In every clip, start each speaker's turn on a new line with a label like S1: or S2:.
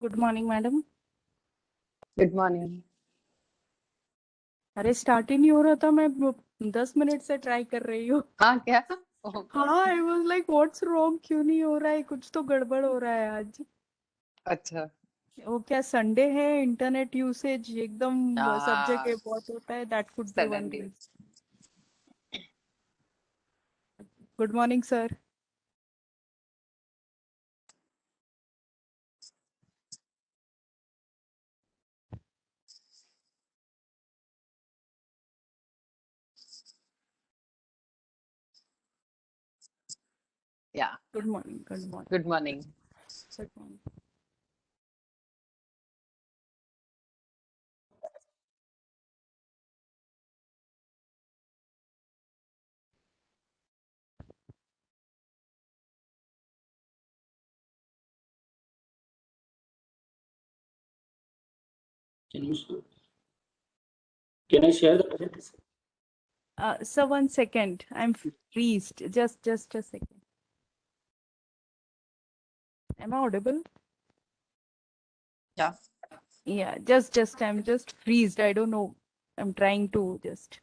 S1: Good morning madam.
S2: Good morning.
S1: अरे start ही नहीं हो रहा था, मैं 10 मिनट से ट्राई कर रही हूँ।
S2: हाँ क्या? ओह,
S1: हाँ, I was like what's wrong, क्यों नहीं हो रहा है, कुछ तो गड़बड़ हो रहा है आज।
S2: अच्छा।
S1: वो क्या संडे है, इंटरनेट यूसेज एकदम सब
S2: हाँ,
S1: जगह बहुत होता है, that could be one
S2: suddenly.
S1: Reason. Good morning sir.
S2: या
S1: good morning, good morning,
S2: good morning.
S1: Good morning.
S3: Can you can I share the presentation?
S1: Sir, 1 second, I'm freezed. Just a second. Am I audible?
S2: Yeah.
S1: Yeah, just I'm just freezed. I don't know. I'm trying to just.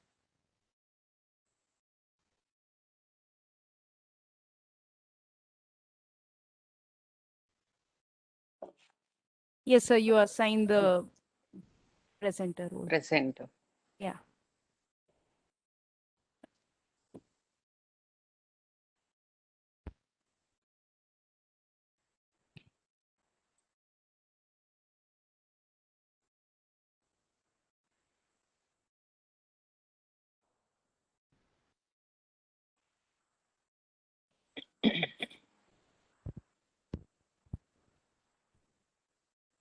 S1: Yes, sir, you assign the presenter role.
S2: Present.
S1: Yeah.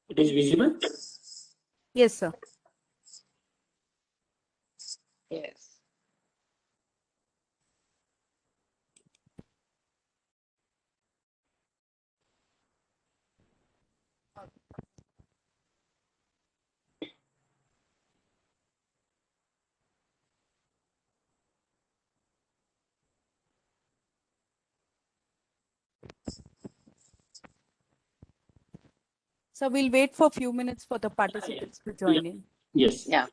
S3: It is visible?
S1: Yes, sir.
S2: Yes.
S1: So we'll wait for a few minutes for the participants to join in.
S3: Yes.
S2: Yeah.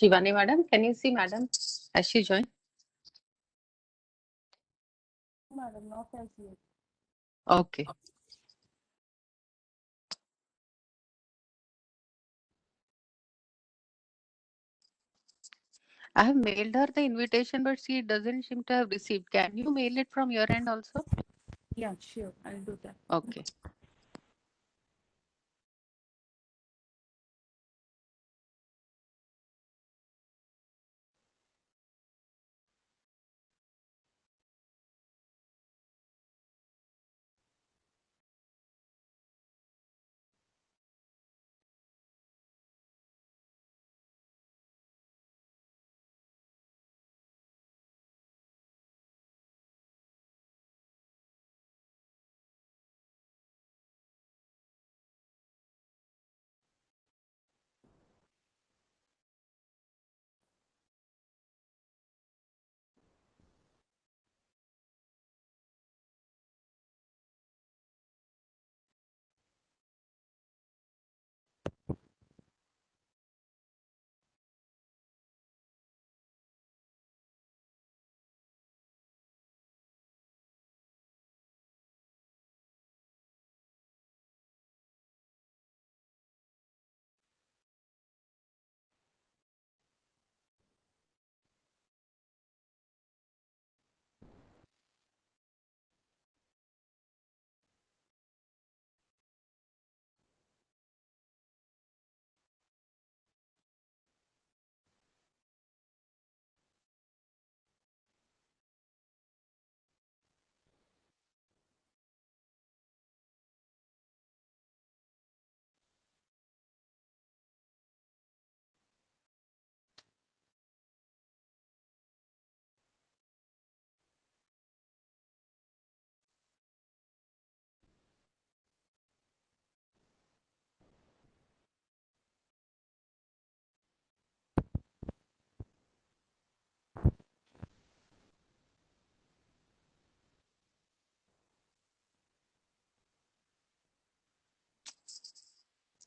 S2: Shivani madam, can you see madam? Has she joined?
S1: Madam, not as yet.
S2: Okay. I have mailed her the invitation, but she doesn't seem to have received. Can you mail it from your end also?
S1: Yeah, sure. I'll do that.
S2: Okay.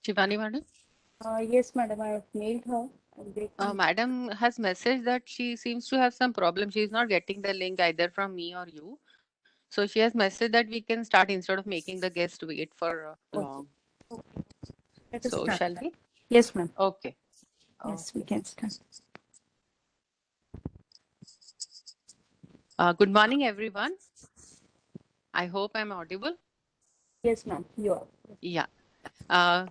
S2: Shivani madam?
S1: Yes, madam, I have mailed her. I'll get
S2: Madam has messaged that she seems to have some problem. She is not getting the link either from me or you. So she has messaged that we can start instead of making the guest wait for long.
S1: Let us
S2: So
S1: start.
S2: shall we?
S1: Yes, ma'am.
S2: Okay.
S1: Yes, we can start.
S2: Good morning, everyone. I hope I'm audible.
S1: Yes, ma'am. You are.
S2: Yeah. Uh,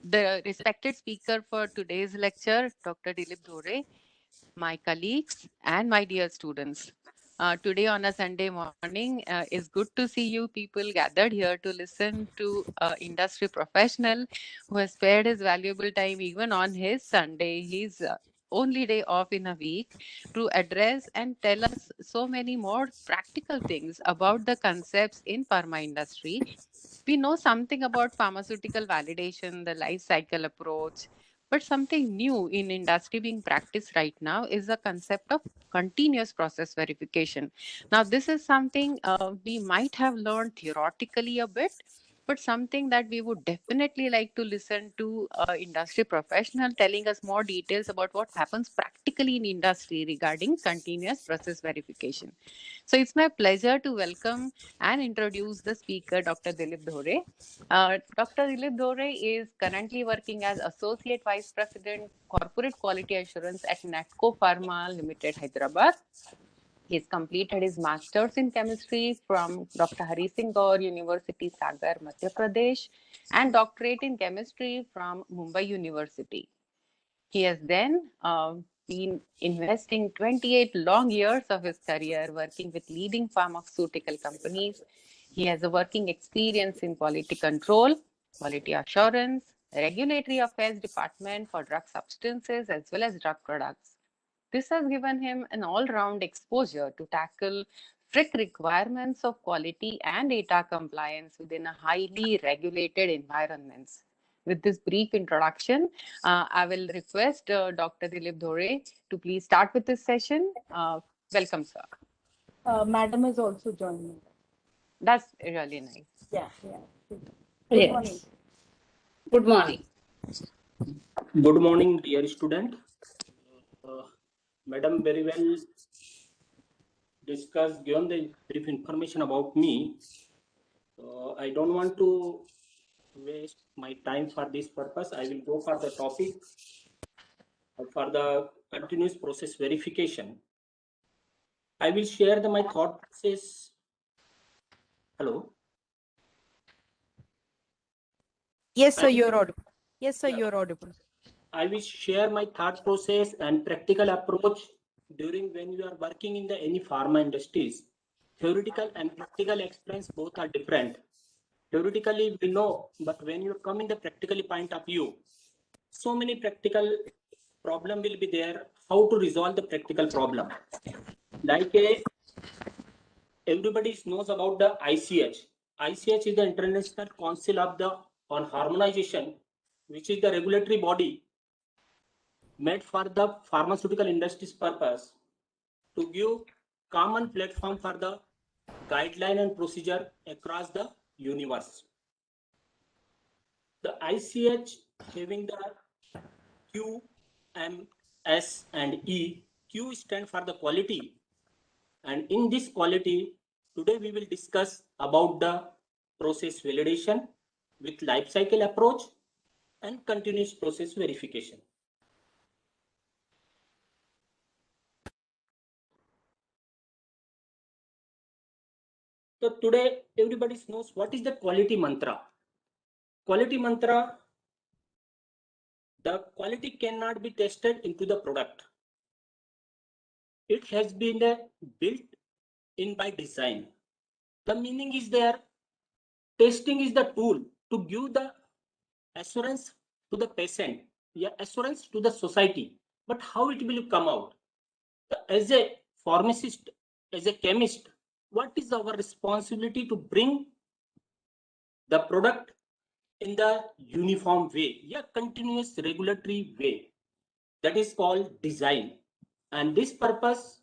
S2: the respected speaker for today's lecture, Dr. Dilip Dhore, my colleagues, and my dear students. Today on a Sunday morning, it's good to see you people gathered here to listen to an industry professional who has spared his valuable time even on his Sunday, his only day off in a week, to address and tell us so many more practical things about the concepts in pharma industry. We know something about pharmaceutical validation, the life cycle approach, but something new in industry being practiced right now is the concept of continuous process verification. Now, this is something we might have learned theoretically a bit, but something that we would definitely like to listen to industry professional telling us more details about what happens practically in industry regarding continuous process verification. So it's my pleasure to welcome and introduce the speaker, Dr. Dilip Dhore. Dr. Dilip Dhore is currently working as Associate Vice President, Corporate Quality Assurance at Natco Pharma Limited, Hyderabad. He's completed his master's in chemistry from Dr. Hari Singh Gaur University, Sagar, Madhya Pradesh, and doctorate in chemistry from Mumbai University. He has then been investing 28 long years of his career working with leading pharmaceutical companies. He has a working experience in quality control, quality assurance, regulatory affairs department for drug substances as well as drug products. This has given him an all-round exposure to tackle strict requirements of quality and data compliance within a highly regulated environments. With this brief introduction, I will request Dr. Dilip Dhore to please start with this session. Welcome, sir.
S1: Madam is also joining.
S2: That's really nice.
S1: Yeah, yeah. Good
S4: Yes.
S1: morning.
S4: Good morning.
S3: Good morning, dear student. Madam very well discussed, given the brief information about me. I don't want to waste my time for this purpose. I will go for the topic for the continuous process verification. I will share my thought process. Hello.
S1: Yes, sir,
S3: I-
S1: you're audible. Yes, sir,
S3: Yeah.
S1: you're audible.
S3: I will share my thought process and practical approach during when you are working in the any pharma industries. Theoretical and practical experience both are different. Theoretically we know, but when you come in the practically point of view, so many practical problem will be there. How to resolve the practical problem? Like everybody knows about the ICH. ICH is the International Council of the on Harmonization, which is the regulatory body made for the pharmaceutical industry's purpose to give common platform for the guideline and procedure across the universe. The ICH having the Q, M, S, and E. Q stand for the quality, and in this quality, today we will discuss about the process validation with life cycle approach and continuous process verification. So today everybody knows what is the quality mantra. Quality mantra, the quality cannot be tested into the product. It has been built in by design. The meaning is there, testing is the tool to give the assurance to the patient, yeah, assurance to the society. But how it will come out? As a pharmacist, as a chemist, what is our responsibility to bring the product in the uniform way, yeah, continuous regulatory way? That is called design. And this purpose,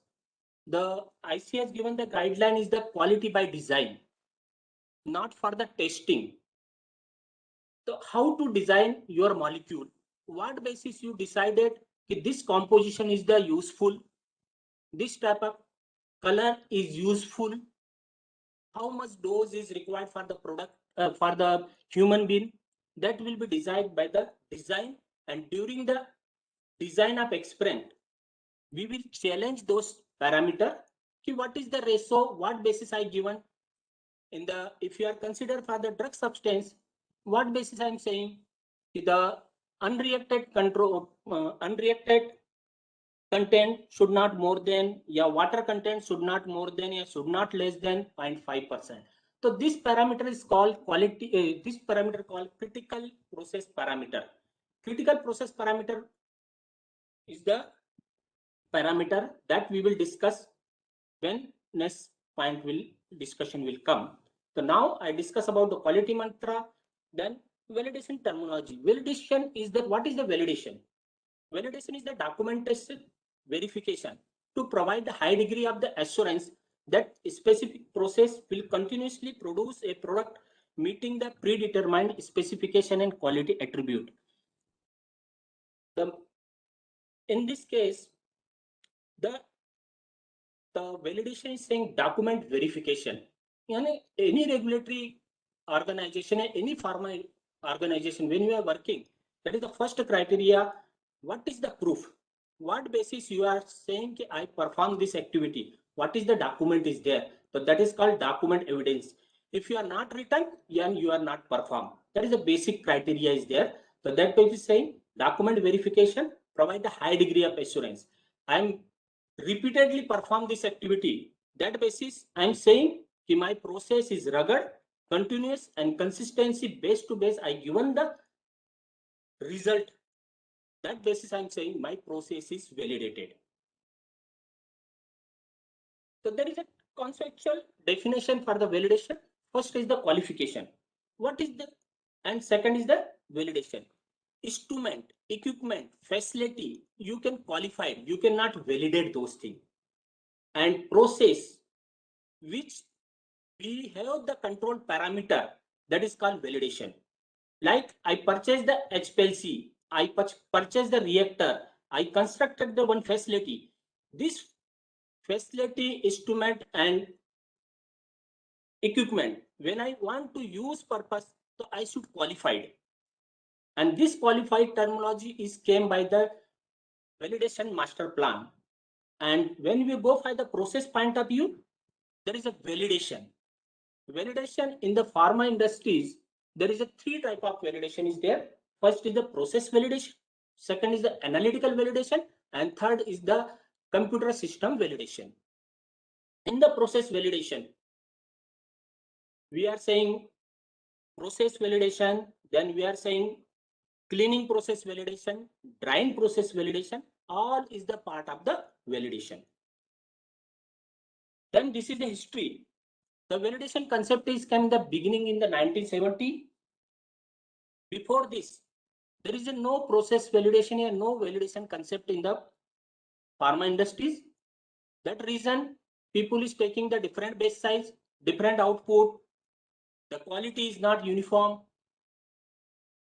S3: the IC has given the guideline is the quality by design, not for the testing. So how to design your molecule? What basis you decided that this composition is the useful, this type of color is useful, how much dose is required for the product, for the human being? That will be designed by the design, and during the design of experiment, we will challenge those parameter. What is the ratio? What basis I given in the, if you are considered for the drug substance, what basis I am saying the unreacted control, unreacted content should not more than, yeah, water content should not more than, yeah, should not less than 0.5%. So this parameter is called quality, this parameter called critical process parameter. Critical process parameter is the parameter that we will discuss when next point will discussion will come. So now I discuss about the quality mantra, then validation terminology. Validation is that, what is the validation? Validation is the documentation verification to provide the high degree of the assurance that a specific process will continuously produce a product meeting the predetermined specification and quality attribute. In this case, the validation is saying document verification. Any regulatory organization, any pharma organization, when you are working, that is the first criteria. What is the proof? What basis you are saying I perform this activity? What is the document is there? So that is called document evidence. If you are not written, then you are not performed. That is the basic criteria is there. So that is saying document verification provide a high degree of assurance. I am repeatedly perform this activity. That basis I am saying my process is rugged, continuous, and consistency base to base. I given the result. That basis I am saying my process is validated. So there is a conceptual definition for the validation. First is the qualification. What is the, and second is the validation. Instrument, equipment, facility, you can qualify, you cannot validate those things. And process, which we have the control parameter, that is called validation. Like I purchased the HPLC, I purchased the reactor, I constructed the one facility. this facility, instrument and equipment, when I want to use purpose, so I should qualified. And this qualified terminology is came by the validation master plan. And when we go by the process point of view, there is a validation. Validation in the pharma industries, there is a three type of validation is there. First is the process validation, second is the analytical validation, and third is the computer system validation. In the process validation, we are saying process validation, then we are saying cleaning process validation, drying process validation, all is the part of the validation. Then this is the history. The validation concept is came in the beginning in the 1970. Before this, there is a no process validation and no validation concept in the pharma industries. That reason, people is taking the different batch size, different output. The quality is not uniform.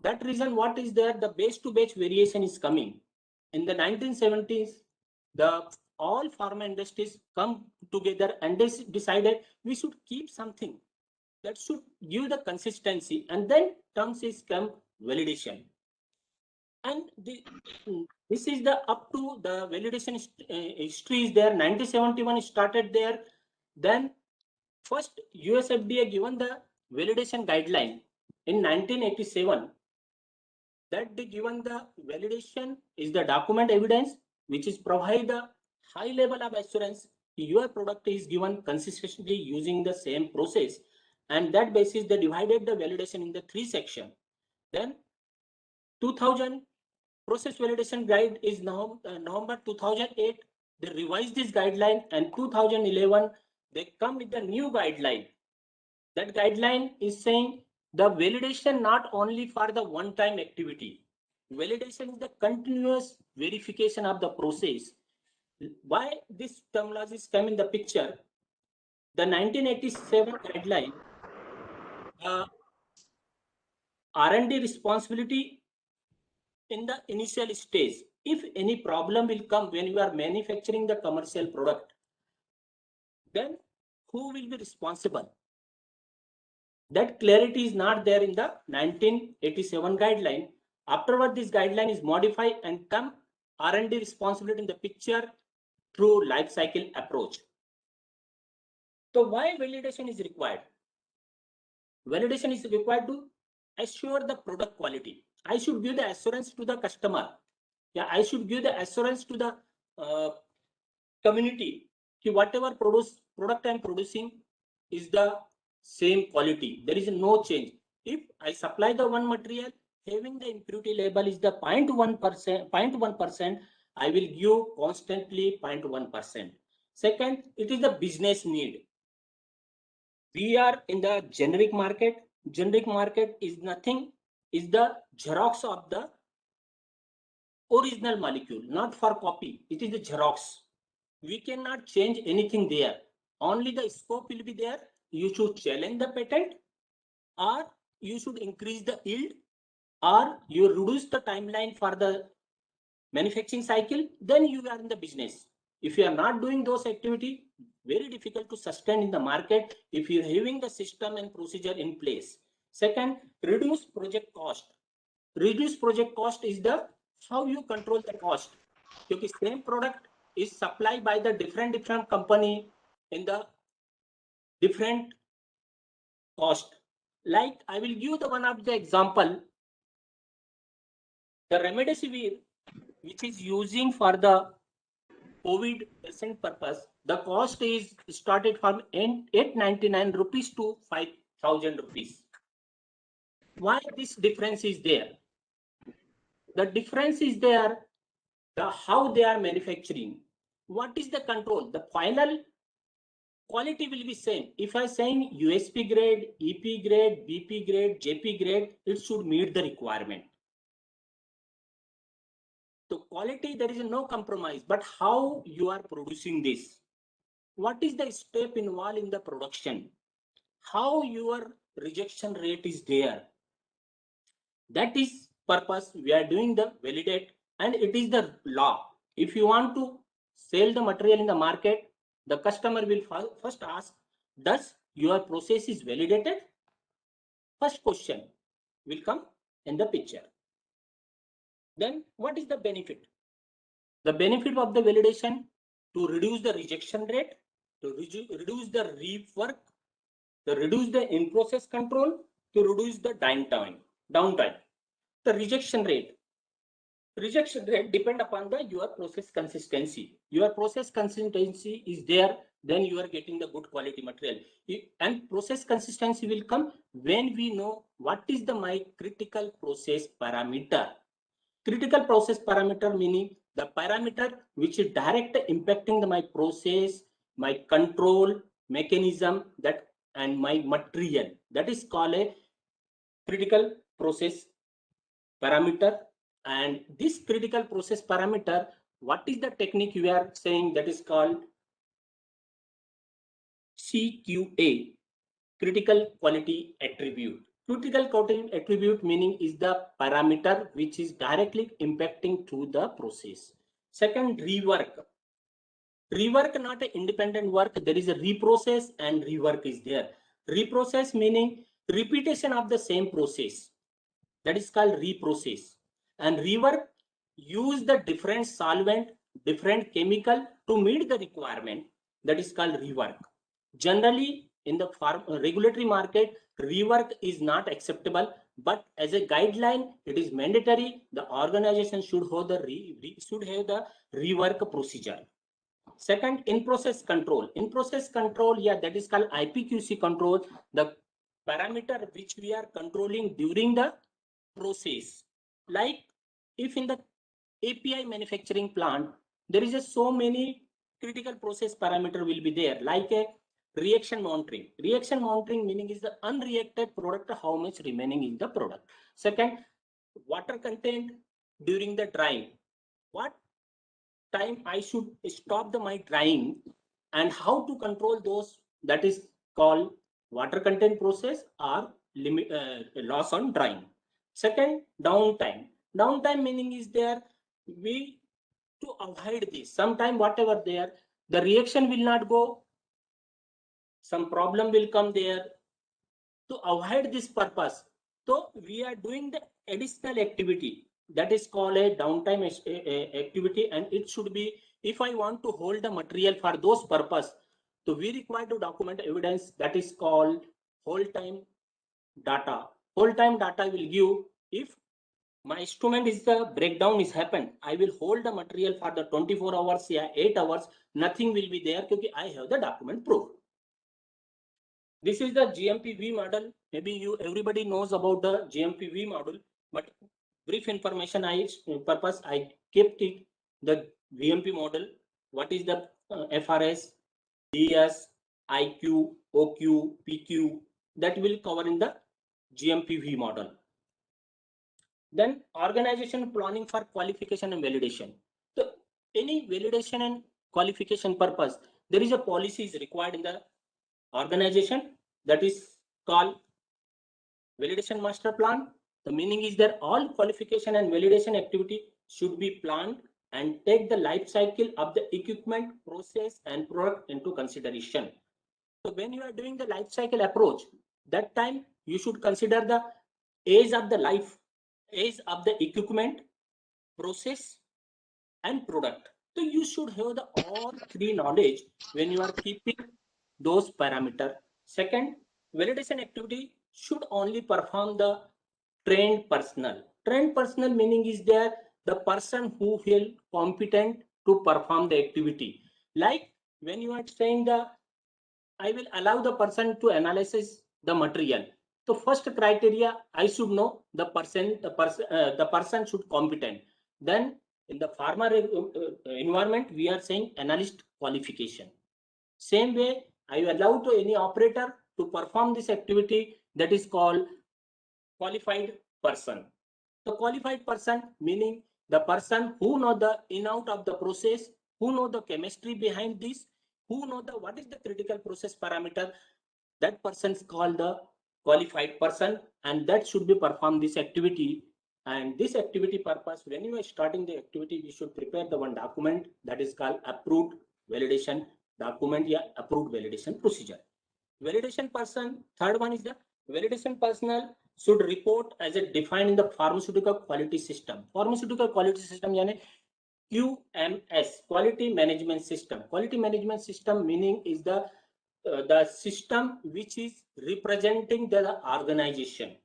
S3: That reason, what is there? The batch to batch variation is coming. In the 1970s, the all pharma industries come together and they decided we should keep something that should give the consistency, and then terms is come validation. And this is the up to the validation history is there. 1971 started there. Then first US FDA given the validation guideline in 1987, that they given the validation is the document evidence which is provide the high level of assurance your product is given consistently using the same process, and that basis they divided the validation in the three section. Then 2000 process validation guide is now November 2008 they revised this guideline, and 2011 they come with the new guideline. That guideline is saying the validation not only for the one time activity, validation is the continuous verification of the process. Why this terminologies come in the picture? The 1987 guideline, R&D responsibility in the initial stage. If any problem will come when you are manufacturing the commercial product, then who will be responsible? That clarity is not there in the 1987 guideline. Afterward, this guideline is modified and come R&D responsibility in the picture through life cycle approach. So why validation is required? Validation is required to assure the product quality. I should give the assurance to the customer. Yeah, I should give the assurance to the community that whatever product I am producing is the same quality. There is no change. If I supply the one material having the impurity label is the 0.1%, I will give constantly 0.1%. Second, it is the business need. We are in the generic market. Generic market is nothing, is the xerox of the original molecule, not for copy. It is the xerox. We cannot change anything there. Only the scope will be there. You should challenge the patent, or you should increase the yield, or you reduce the timeline for the manufacturing cycle. Then you are in the business. If you are not doing those activities, very difficult to sustain in the market if you are having the system and procedure in place. Second, reduce project cost. Reduce project cost is the how you control the cost. Because same product is supplied by the different company in the different cost. Like I will give the one of the example, the remdesivir, which is using for the COVID patient purpose, the cost is started from 899 rupees to 5,000 rupees. Why this difference is there? The difference is there, the how they are manufacturing. What is the control? The final quality will be same. If I saying USP grade, EP grade, BP grade, JP grade, it should meet the requirement. So quality, there is no compromise, but how you are producing this? What is the step involved in the production? How your rejection rate is there? That is purpose we are doing the validate, and it is the law. If you want to sell the material in the market, the customer will first ask, does your process is validated? First question will come in the picture. Then what is the benefit? The benefit of the validation to reduce the rejection rate, to reduce the rework, to reduce the in-process control, to reduce the downtime. The rejection rate depend upon your process consistency. Your process consistency is there, then you are getting the good quality material. And process consistency will come when we know what is my critical process parameter. Critical process parameter meaning the parameter which is direct impacting my process, my control mechanism, that and my material. That is called a critical process parameter. And this critical process parameter, what is the technique we are saying? That is called CQA, critical quality attribute. Critical quality attribute meaning is the parameter which is directly impacting to the process. Second, rework. Rework not an independent work. There is a reprocess and rework is there. Reprocess meaning repetition of the same process. That is called reprocess. And rework use the different solvent, different chemical to meet the requirement. That is called rework. Generally, in the regulatory market, rework is not acceptable, but as a guideline, it is mandatory. The organization should have the rework procedure. Second, in-process control. In-process control, yeah, that is called IPQC control. The parameter which we are controlling during the process. Like if in the API manufacturing plant, there is so many critical process parameter will be there, like a reaction monitoring. Reaction monitoring meaning is the unreacted product, how much remaining in the product. Second, water content during the drying. What time I should stop my drying and how to control those, that is called water content process or limit loss on drying. Second, downtime. Downtime meaning is there, we to avoid this. Sometime whatever there, the reaction will not go, some problem will come there. To avoid this purpose, so we are doing the additional activity that is called a downtime activity, and it should be, if I want to hold the material for those purpose, so we require to document evidence that is called hold time data. Hold time data will give, if my instrument is the breakdown is happened, I will hold the material for the 24 hours, yeah, 8 hours, nothing will be there because I have the document proof. This is the GMP-V model. Maybe everybody knows about the GMP-V model, but brief information I kept it, the GMP model. What is the FRS, DS, IQ, OQ, PQ, that will cover in the GMP-V model. Then organization planning for qualification and validation. So any validation and qualification purpose, there is a policy is required in the organization, that is called validation master plan. The meaning is that all qualification and validation activity should be planned and take the life cycle of the equipment, process and product into consideration. So when you are doing the life cycle approach, that time you should consider the age of the equipment, process and product. So you should have the all three knowledge when you are keeping those parameters. Second, validation activity should only perform the trained personnel. Trained personnel meaning is there the person who feel competent to perform the activity. Like when you are saying I will allow the person to analyze the material. So first criteria, I should know the person should competent. Then in the pharma environment, we are saying analyst qualification. Same way, I allow to any operator to perform this activity, that is called qualified person. The qualified person meaning the person who know the in out of the process, who know the chemistry behind this, who know the what is the critical process parameter. That person is called the qualified person, and that should be perform this activity And this activity purpose, when you are starting the activity, we should prepare the one document that is called approved validation document, yeah, approved validation procedure. Validation person, third one is the validation personnel should report as a defined in the pharmaceutical quality system. Pharmaceutical quality system, yani QMS, quality management system. Quality management system meaning is the system which is representing the organization.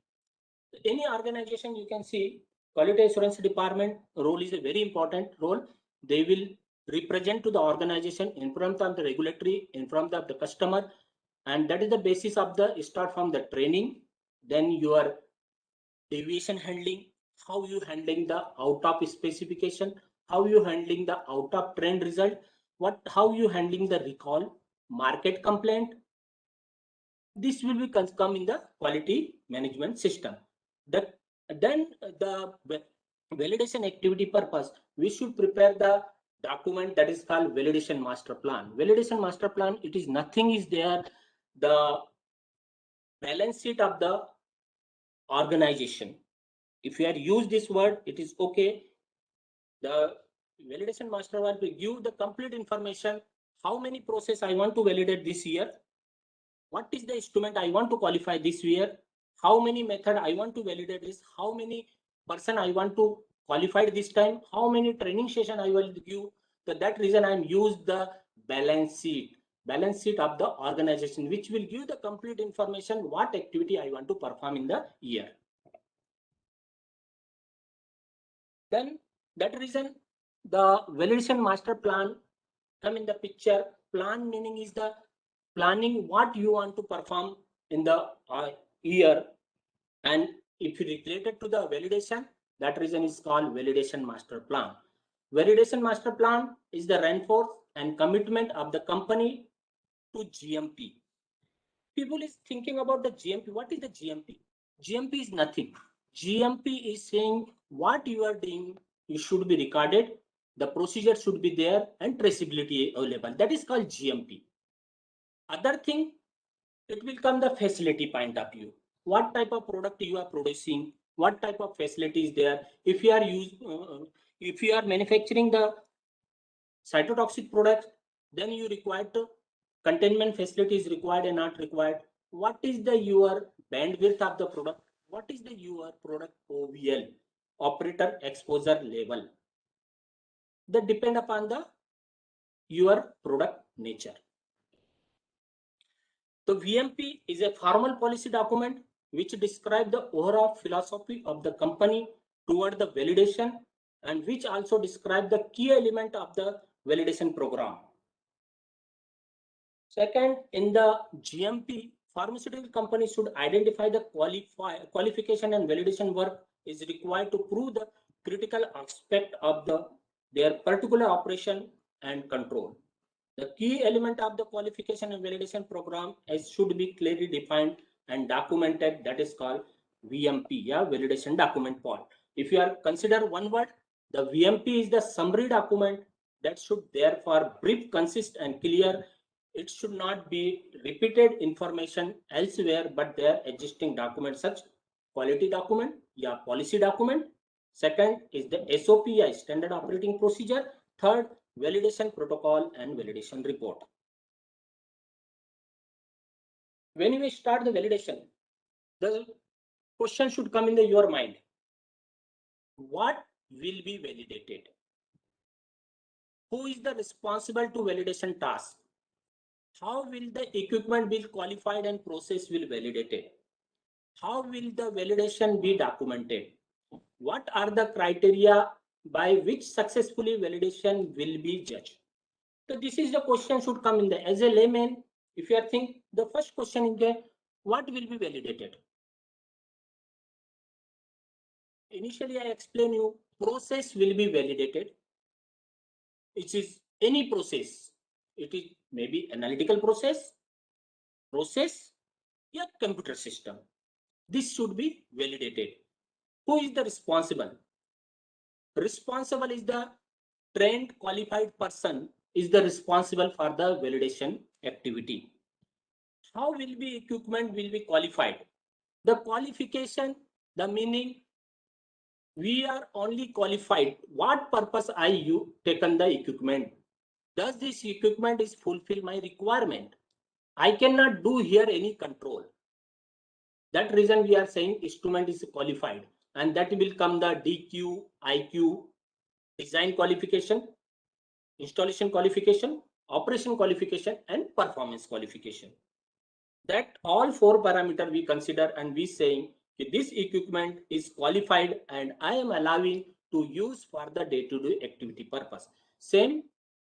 S3: Any organization you can see, quality assurance department role is a very important role. They will represent to the organization in front of the regulatory, in front of the customer, and that is the basis of the start from the training, then your deviation handling, how you handling the out of specification, how you handling the out of trend result, how you handling the recall, market complaint. This will be come in the quality management system. Then the validation activity purpose, we should prepare the document that is called validation master plan. Validation master plan, it is nothing is there, the balance sheet of the organization. If you are use this word, it is okay. The validation master will give the complete information, how many process I want to validate this year, what is the instrument I want to qualify this year, how many method I want to validate this, how many person I want to qualify this time, how many training session I will give. So that reason I am use the balance sheet of the organization, which will give the complete information what activity I want to perform in the year. Then that reason the validation master plan come in the picture. Plan meaning is the planning what you want to perform in the year, and if you related to the validation, that reason is called validation master plan. Validation master plan is the reinforce and commitment of the company to GMP. People is thinking about the GMP. What is the GMP? GMP is nothing. GMP is saying what you are doing, you should be recorded, the procedure should be there, and traceability available. That is called GMP. Other thing, it will come the facility point of view. What type of product you are producing, what type of facility is there. If you are manufacturing the cytotoxic products, then you require to containment facility is required and not required. What is the your bandwidth of the product? What is the your product OVL, operator exposure level? That depend upon the your product nature. So VMP is a formal policy document which describes the overall philosophy of the company toward the validation, and which also describe the key element of the validation program. Second, in the GMP, pharmaceutical companies should identify the qualification and validation work is required to prove the critical aspect of their particular operation and control. The key element of the qualification and validation program should be clearly defined and documented. That is called VMP, yeah, validation document part. If you are consider one word, the VMP is the summary document that should therefore brief, consist, and clear. It should not be repeated information elsewhere, but their existing documents such quality document, yeah, policy document. Second is the SOP, yeah, standard operating procedure. Third, validation protocol and validation report. When we start the validation, the question should come in your mind. What will be validated? Who is the responsible to validation task? How will the equipment be qualified and process will validated? How will the validation be documented? What are the criteria by which successfully validation will be judged? So this is the question should come in there. As a layman, if you are think, the first question is there, what will be validated? Initially, I explain you, process will be validated. It is any process. It is maybe analytical process, yeah, computer system. This should be validated. Who is the responsible? Responsible is the trained qualified person is the responsible for the validation activity. How will be equipment will be qualified? The qualification, the meaning, we are only qualified what purpose you taken the equipment. Does this equipment is fulfill my requirement? I cannot do here any control. That reason we are saying instrument is qualified, and that will come the DQ, IQ, design qualification, installation qualification, operation qualification, and performance qualification. That all four parameters we consider, and we saying this equipment is qualified and I am allowing to use for the day-to-day activity purpose. Same,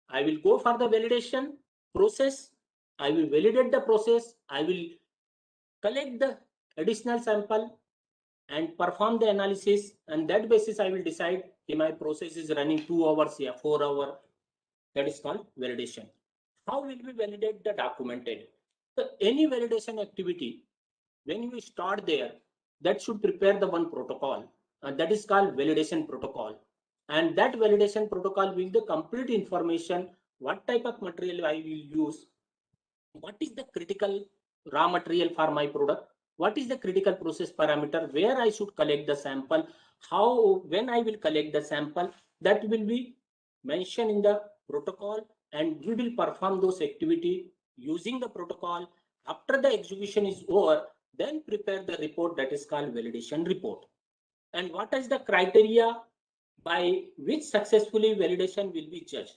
S3: I will go for the validation process. I will validate the process. I will collect the additional sample and perform the analysis, and that basis I will decide if my process is running 2 hours or 4 hours. That is called validation. How will we validate the documented? So any validation activity, when you start there, that should prepare the one protocol, that is called validation protocol. And that validation protocol will the complete information, what type of material I will use, what is the critical raw material for my product, what is the critical process parameter, where I should collect the sample, how, when I will collect the sample, that will be mentioned in the protocol, and we will perform those activity using the protocol. After the execution is over, then prepare the report, that is called validation report. And what is the criteria by which successfully validation will be judged?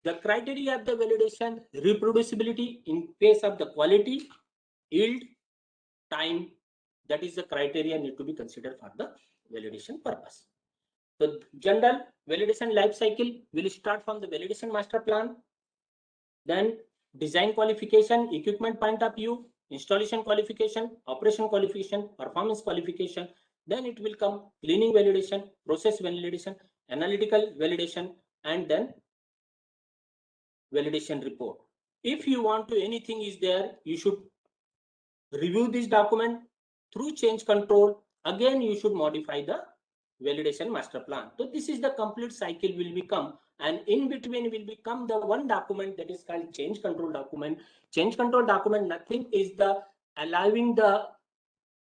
S3: The criteria of the validation: reproducibility in case of the quality, yield, time. That is the criteria need to be considered for the validation purpose. The general validation life cycle will start from the validation master plan, then design qualification, equipment point of view, installation qualification, operation qualification, performance qualification. Then it will come cleaning validation, process validation, analytical validation, and then validation report. If you want to anything is there, you should review this document through change control. Again, you should modify the validation master plan. So this is the complete cycle will become, and in between will become the one document that is called change control document. Change control document, nothing is the allowing the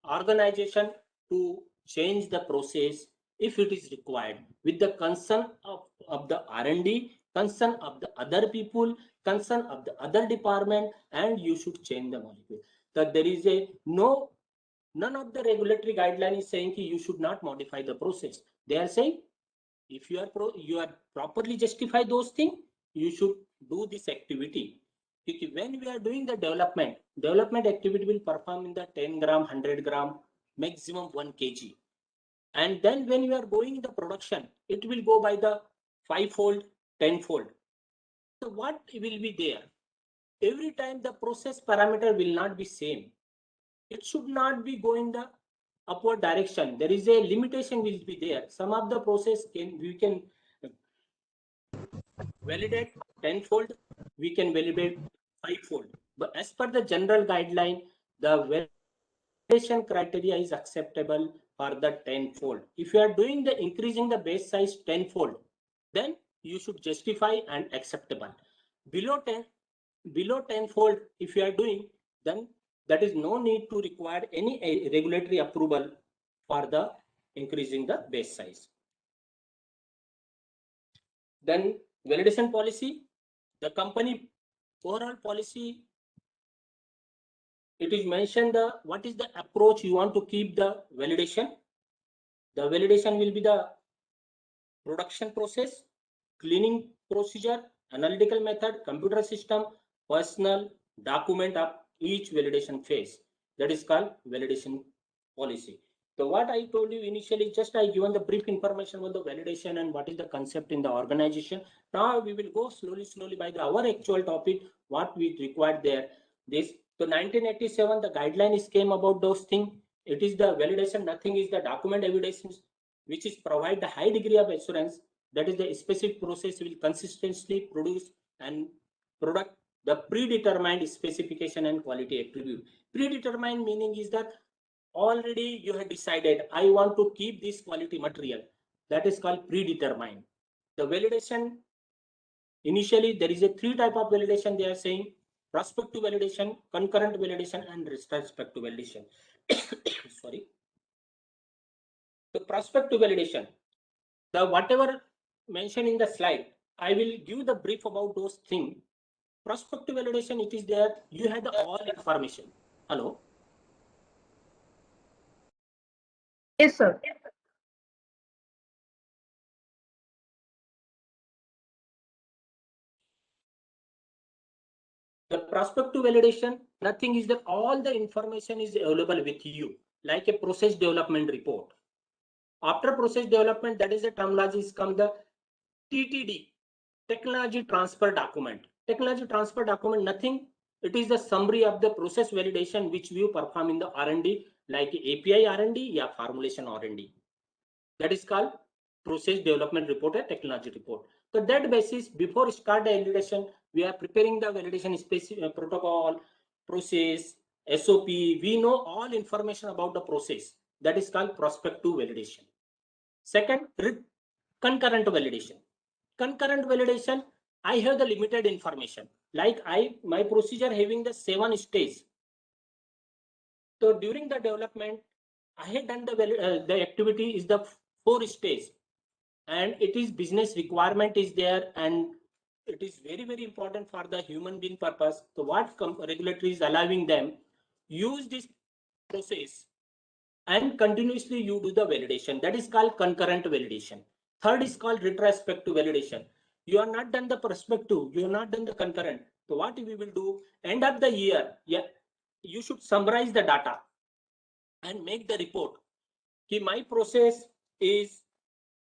S3: organization to change the process if it is required, with the concern of the R&D, concern of the other people, concern of the other department, and you should change the molecule. That there is a none of the regulatory guideline is saying you should not modify the process. They are saying if you are properly justify those things, you should do this activity. When we are doing the development activity will perform in the 10 gram, 100 gram, maximum 1 kg. And then when you are going in the production, it will go by the 5-fold, 10-fold. So what will be there? Every time the process parameter will not be same. It should not be going the upward direction. There is a limitation will be there. Some of the process we can validate 10-fold, we can validate 5-fold. But as per the general guideline, the validation criteria is acceptable for the 10-fold. If you are doing the increasing the base size 10-fold, then you should justify and acceptable. Below 10-fold, if you are doing, then that is no need to require any regulatory approval for the increasing the base size. Then validation policy, the company overall policy, it is mentioned the what is the approach you want to keep the validation. The validation will be the production process, cleaning procedure, analytical method, computer system, personal document of each validation phase. That is called validation policy. So what I told you initially, just I given the brief information on the validation and what is the concept in the organization. Now we will go slowly by our actual topic, what we required there. This, so 1987, the guidelines came about those things. It is the validation, nothing is the document evidence, which is provide the high degree of assurance that is the specific process will consistently produce and product the predetermined specification and quality attribute. Predetermined meaning is that already you have decided I want to keep this quality material. That is called predetermined. The validation, initially there is a 3 type of validation they are saying: prospective validation, concurrent validation, and retrospective validation. Sorry. The prospective validation, the whatever mentioned in the slide, I will give the brief about those things. Prospective validation, it is there, you have the all information. Hello?
S1: Yes, sir.
S3: The prospective validation, nothing is that all the information is available with you, like a process development report. After process development, that is the terminology is come the TTD, technology transfer document. Technology transfer document, nothing. It is the summary of the process validation which we perform in the R&D, like API R&D or formulation R&D. That is called process development report or technology report. So that basis, before start the validation, we are preparing the validation specific protocol, process, SOP. We know all information about the process. That is called prospective validation. Second, concurrent validation. Concurrent validation, I have the limited information. Like my procedure having the 7 stages. So during the development, I had done the activity is the 4 stages. And it is business requirement is there, and it is very, very important for the human being purpose. So what regulatory is allowing them, use this process and continuously you do the validation. That is called concurrent validation. Third is called retrospective validation. You are not done the prospective, you are not done the concurrent. So what we will do, end of the year, yeah, you should summarize the data and make the report. My process is,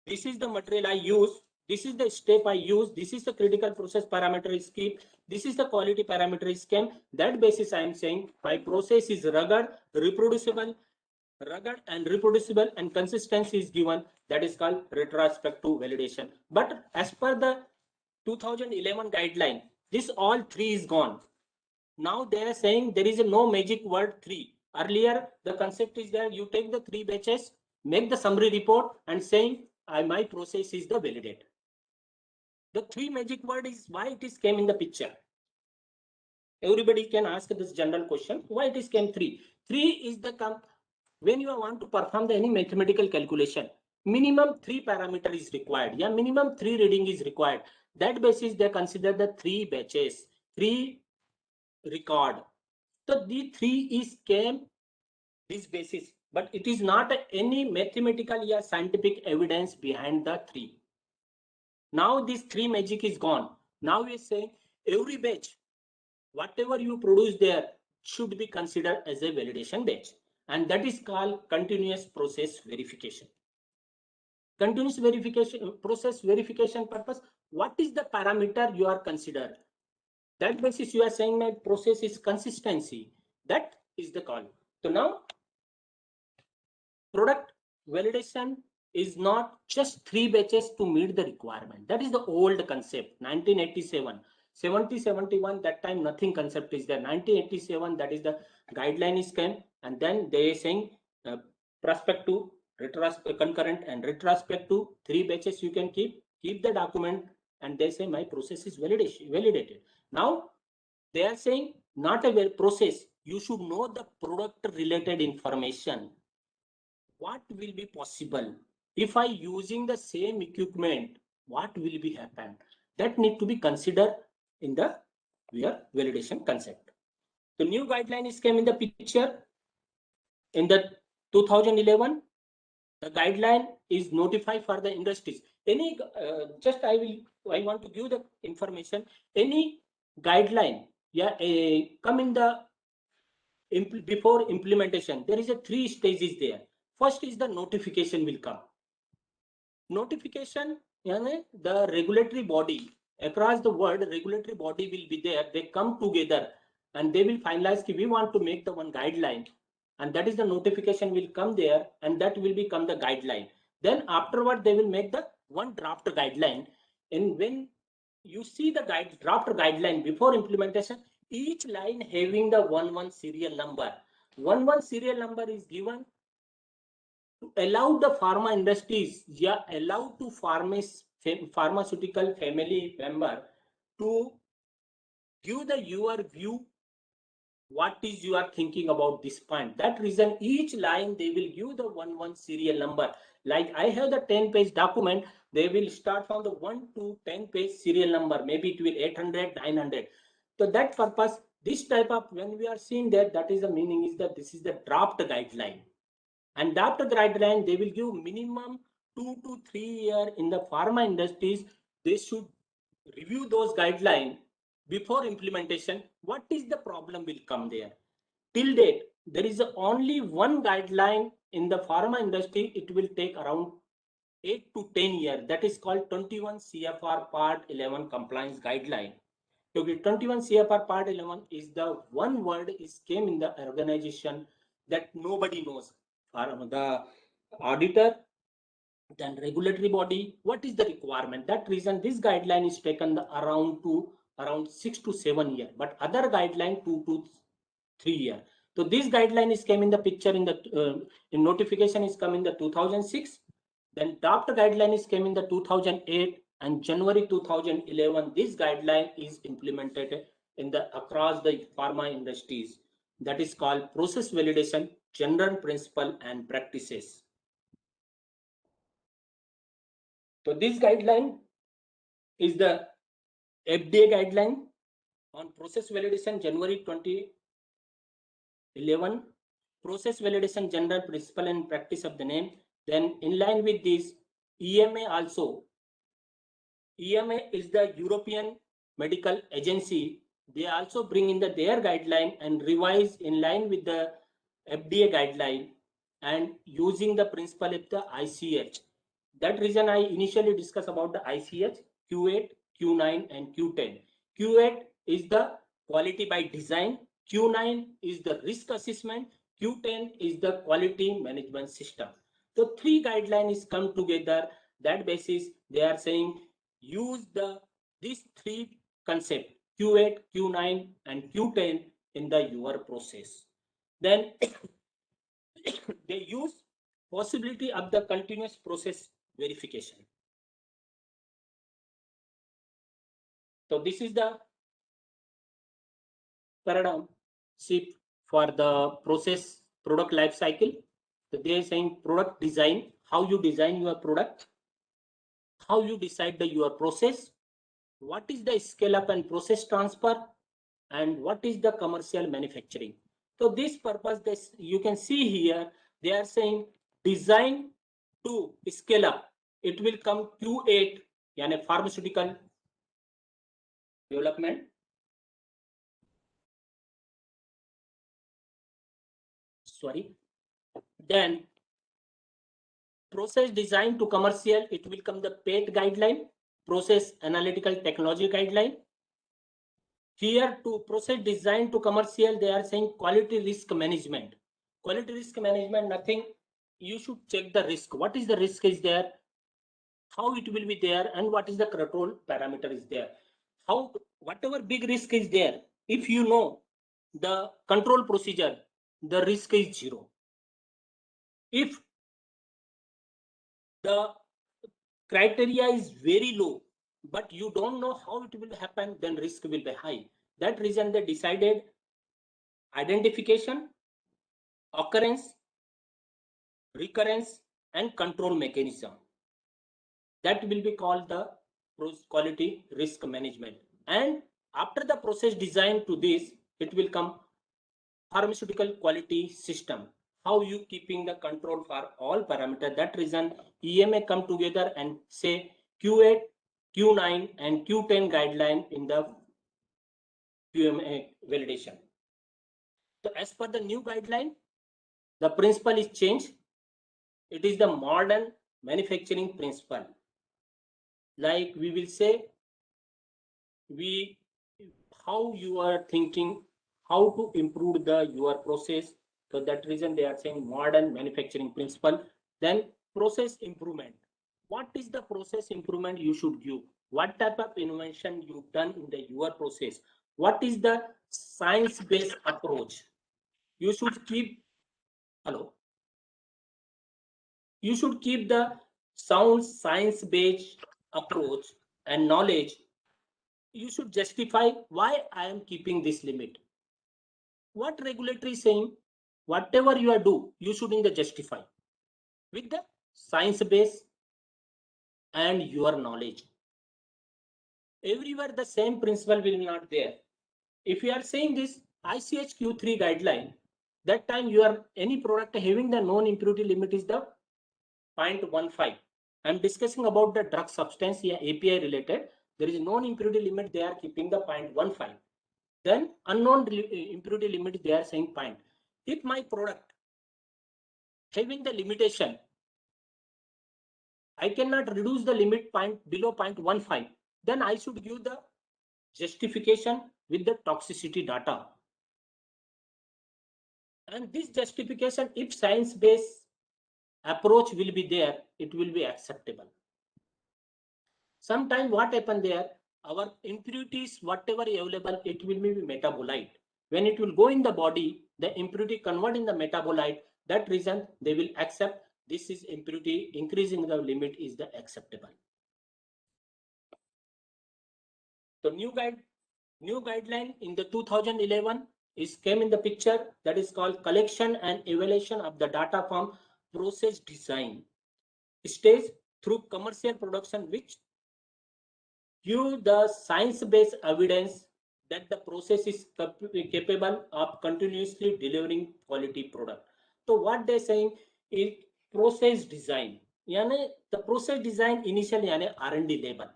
S3: this is the material I use, this is the step I use, this is the critical process parameter is keep, this is the quality parameter is came. That basis I am saying my process is rugged, reproducible, and consistency is given. That is called retrospective validation. But as per the 2011 guideline, this all 3 is gone. Now they are saying there is no magic word 3. Earlier the concept is that you take the 3 batches, make the summary report and saying my process is the validate. The 3 magic word is why it is came in the picture. Everybody can ask this general question, why it is came 3. 3 is the when you want to perform any mathematical calculation, minimum 3 parameter is required. Yeah, minimum 3 reading is required. That basis they consider the 3 batches, 3 record. So the 3 is came this basis, but it is not any mathematical or scientific evidence behind the 3. Now this 3 magic is gone. Now we are saying every batch, whatever you produce there should be considered as a validation batch, and that is called continuous process verification. Continuous verification, process verification purpose, what is the parameter you are considered? That basis you are saying my process is consistency. That is the call. So now product validation is not just 3 batches to meet the requirement. That is the old concept. 1987, 70, 71, that time nothing concept is there. 1987, that is the guideline is came, and then they are saying prospective, concurrent and retrospective 3 batches you can keep the document, and they say my process is validated. Now they are saying not a process, you should know the product related information. What will be possible if I using the same equipment? What will be happen? That need to be considered in the validation concept. The new guideline is came in the picture in the 2011. The guideline is notified for the industries. Any I want to give the information. Any guideline, yeah, come in the before implementation. There is a 3 stages there. First is the notification will come. Notification, the regulatory body across the world, regulatory body will be there. They come together and they will finalize we want to make the one guideline, and that is the notification will come there, and that will become the guideline. Then afterward they will make the one draft guideline, and when you see the draft guideline before implementation, each line having the 11 serial number. 11 serial number is given to allow the pharma industries, allow to pharmaceutical family member to give your view what is you are thinking about this point. That reason each line they will give the one serial number. Like I have the 10-page document, they will start from the 1 to 10-page serial number, maybe it will 800, 900. So that purpose, this type of, when we are seeing that, that is the meaning is that this is the draft guideline. And draft guideline, they will give minimum 2 to 3 years in the pharma industries. They should review those guidelines before implementation. What is the problem will come there? Till date, there is only one guideline in the pharma industry. It will take around 8 to 10 years. That is called 21 CFR Part 11 Compliance Guideline. So 21 CFR Part 11 is the one word is came in the organization that nobody knows. The auditor, then regulatory body, what is the requirement? That reason this guideline is taken around 6 to 7 years, but other guideline 2 to 3 years. So this guideline is came in the picture in the in notification is come in the 2006. Then draft guideline is came in the 2008, and January 2011 this guideline is implemented in the across the pharma industries. That is called process validation general principle and practices. So this guideline is the FDA guideline on process validation January 2011. Process validation general principle and practice of the name. Then in line with this, EMA also. EMA is the European Medical Agency. They also bring in their guideline and revise in line with the FDA guideline and using the principle of the ICH. That reason I initially discussed about the ICH, Q8, Q9 and Q10. Q8 is the quality by design, Q9 is the risk assessment, Q10 is the quality management system. So three guidelines come together. That basis they are saying use these three concepts Q8, Q9 and Q10 in your process. Then they use possibility of the continuous process verification. So this is the paradigm shift for the process product life cycle. So they are saying product design, how you design your product, how you decide your process, what is the scale up and process transfer, and what is the commercial manufacturing. So this purpose, this you can see here, they are saying design to scale up. It will come Q8, yani pharmaceutical development. Sorry. Then process design to commercial, it will come the PAT guideline, process analytical technology guideline. Here to process design to commercial, they are saying quality risk management. Quality risk management, nothing. You should check the risk. What is the risk is there? How it will be there, and what is the control parameter is there? How whatever big risk is there, if you know the control procedure, the risk is zero. If the criteria is very low, but you don't know how it will happen, then risk will be high. That reason they decided identification, occurrence, recurrence, and control mechanism. That will be called the quality risk management. And after the process design to this, it will come pharmaceutical quality system. How you keeping the control for all parameters. That reason EMA come together and say Q8, Q9 and Q10 guideline in the QMA validation. So as per the new guideline, the principle is changed. It is the modern manufacturing principle. Like we will say, how you are thinking, how to improve your process. So that reason they are saying modern manufacturing principle. Then process improvement. What is the process improvement you should give? What type of innovation you've done in your process? What is the science-based approach? You should keep, hello? You should keep the sound science-based approach and knowledge. You should justify why I am keeping this limit. what regulatory is saying, whatever you are do, you should in the justify with the science base and your knowledge. Everywhere the same principle will not there. If you are saying this ICH-Q3 guideline, that time you are any product having the known impurity limit is the 0.15. I'm discussing about the drug substance here, API related. There is known impurity limit, they are keeping the 0.15. Then unknown impurity limit, they are saying 0. If my product having the limitation, I cannot reduce the limit below 0.15, then I should give the justification with the toxicity data. And this justification, if science-based approach will be there, it will be acceptable. Sometimes what happen there, our impurities, whatever available, it will be metabolite. When it will go in the body, the impurity convert in the metabolite. That reason they will accept this is impurity, increasing the limit is the acceptable. So new guideline in the 2011 is came in the picture, that is called collection and evaluation of the data from process design stage through commercial production, which give the science-based evidence that the process is capable of continuously delivering quality product. So what they're saying is process design. The process design initially R&D level.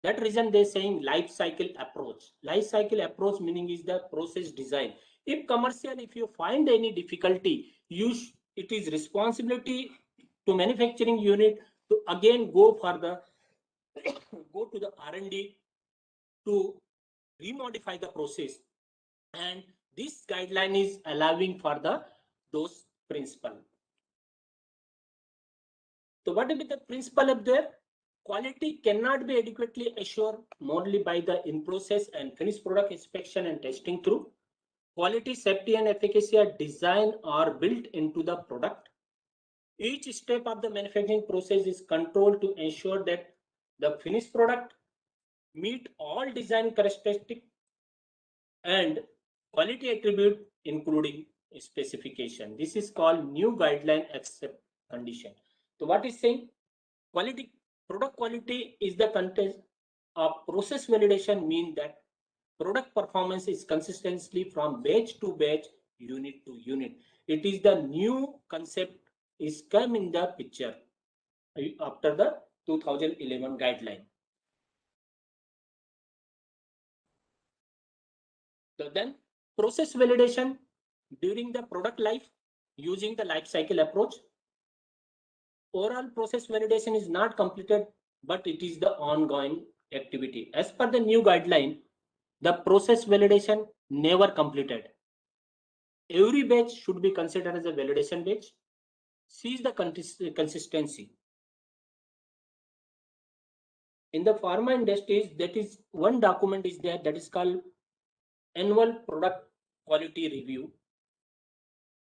S3: That reason they're saying life cycle approach. Life cycle approach meaning is the process design. If commercial, if you find any difficulty, it is responsibility to manufacturing unit to again go for the go to the R&D to remodify the process, and this guideline is allowing for those principle. So what is the principle up there? Quality cannot be adequately assured only by the in-process and finished product inspection and testing through. Quality, safety, and efficacy are designed or built into the product. Each step of the manufacturing process is controlled to ensure that the finished product meet all design characteristics and quality attribute including specification. This is called new guideline accept condition. So what is saying? Quality, product quality is the content of process validation, mean that product performance is consistently from batch to batch, unit to unit. It is the new concept is come in the picture after the 2011 guideline. So then process validation during the product life using the life cycle approach. Overall process validation is not completed, but it is the ongoing activity. As per the new guideline, the process validation never completed. Every batch should be considered as a validation batch. See the consistency. In the pharma industries, that is one document is there that is called annual product quality review.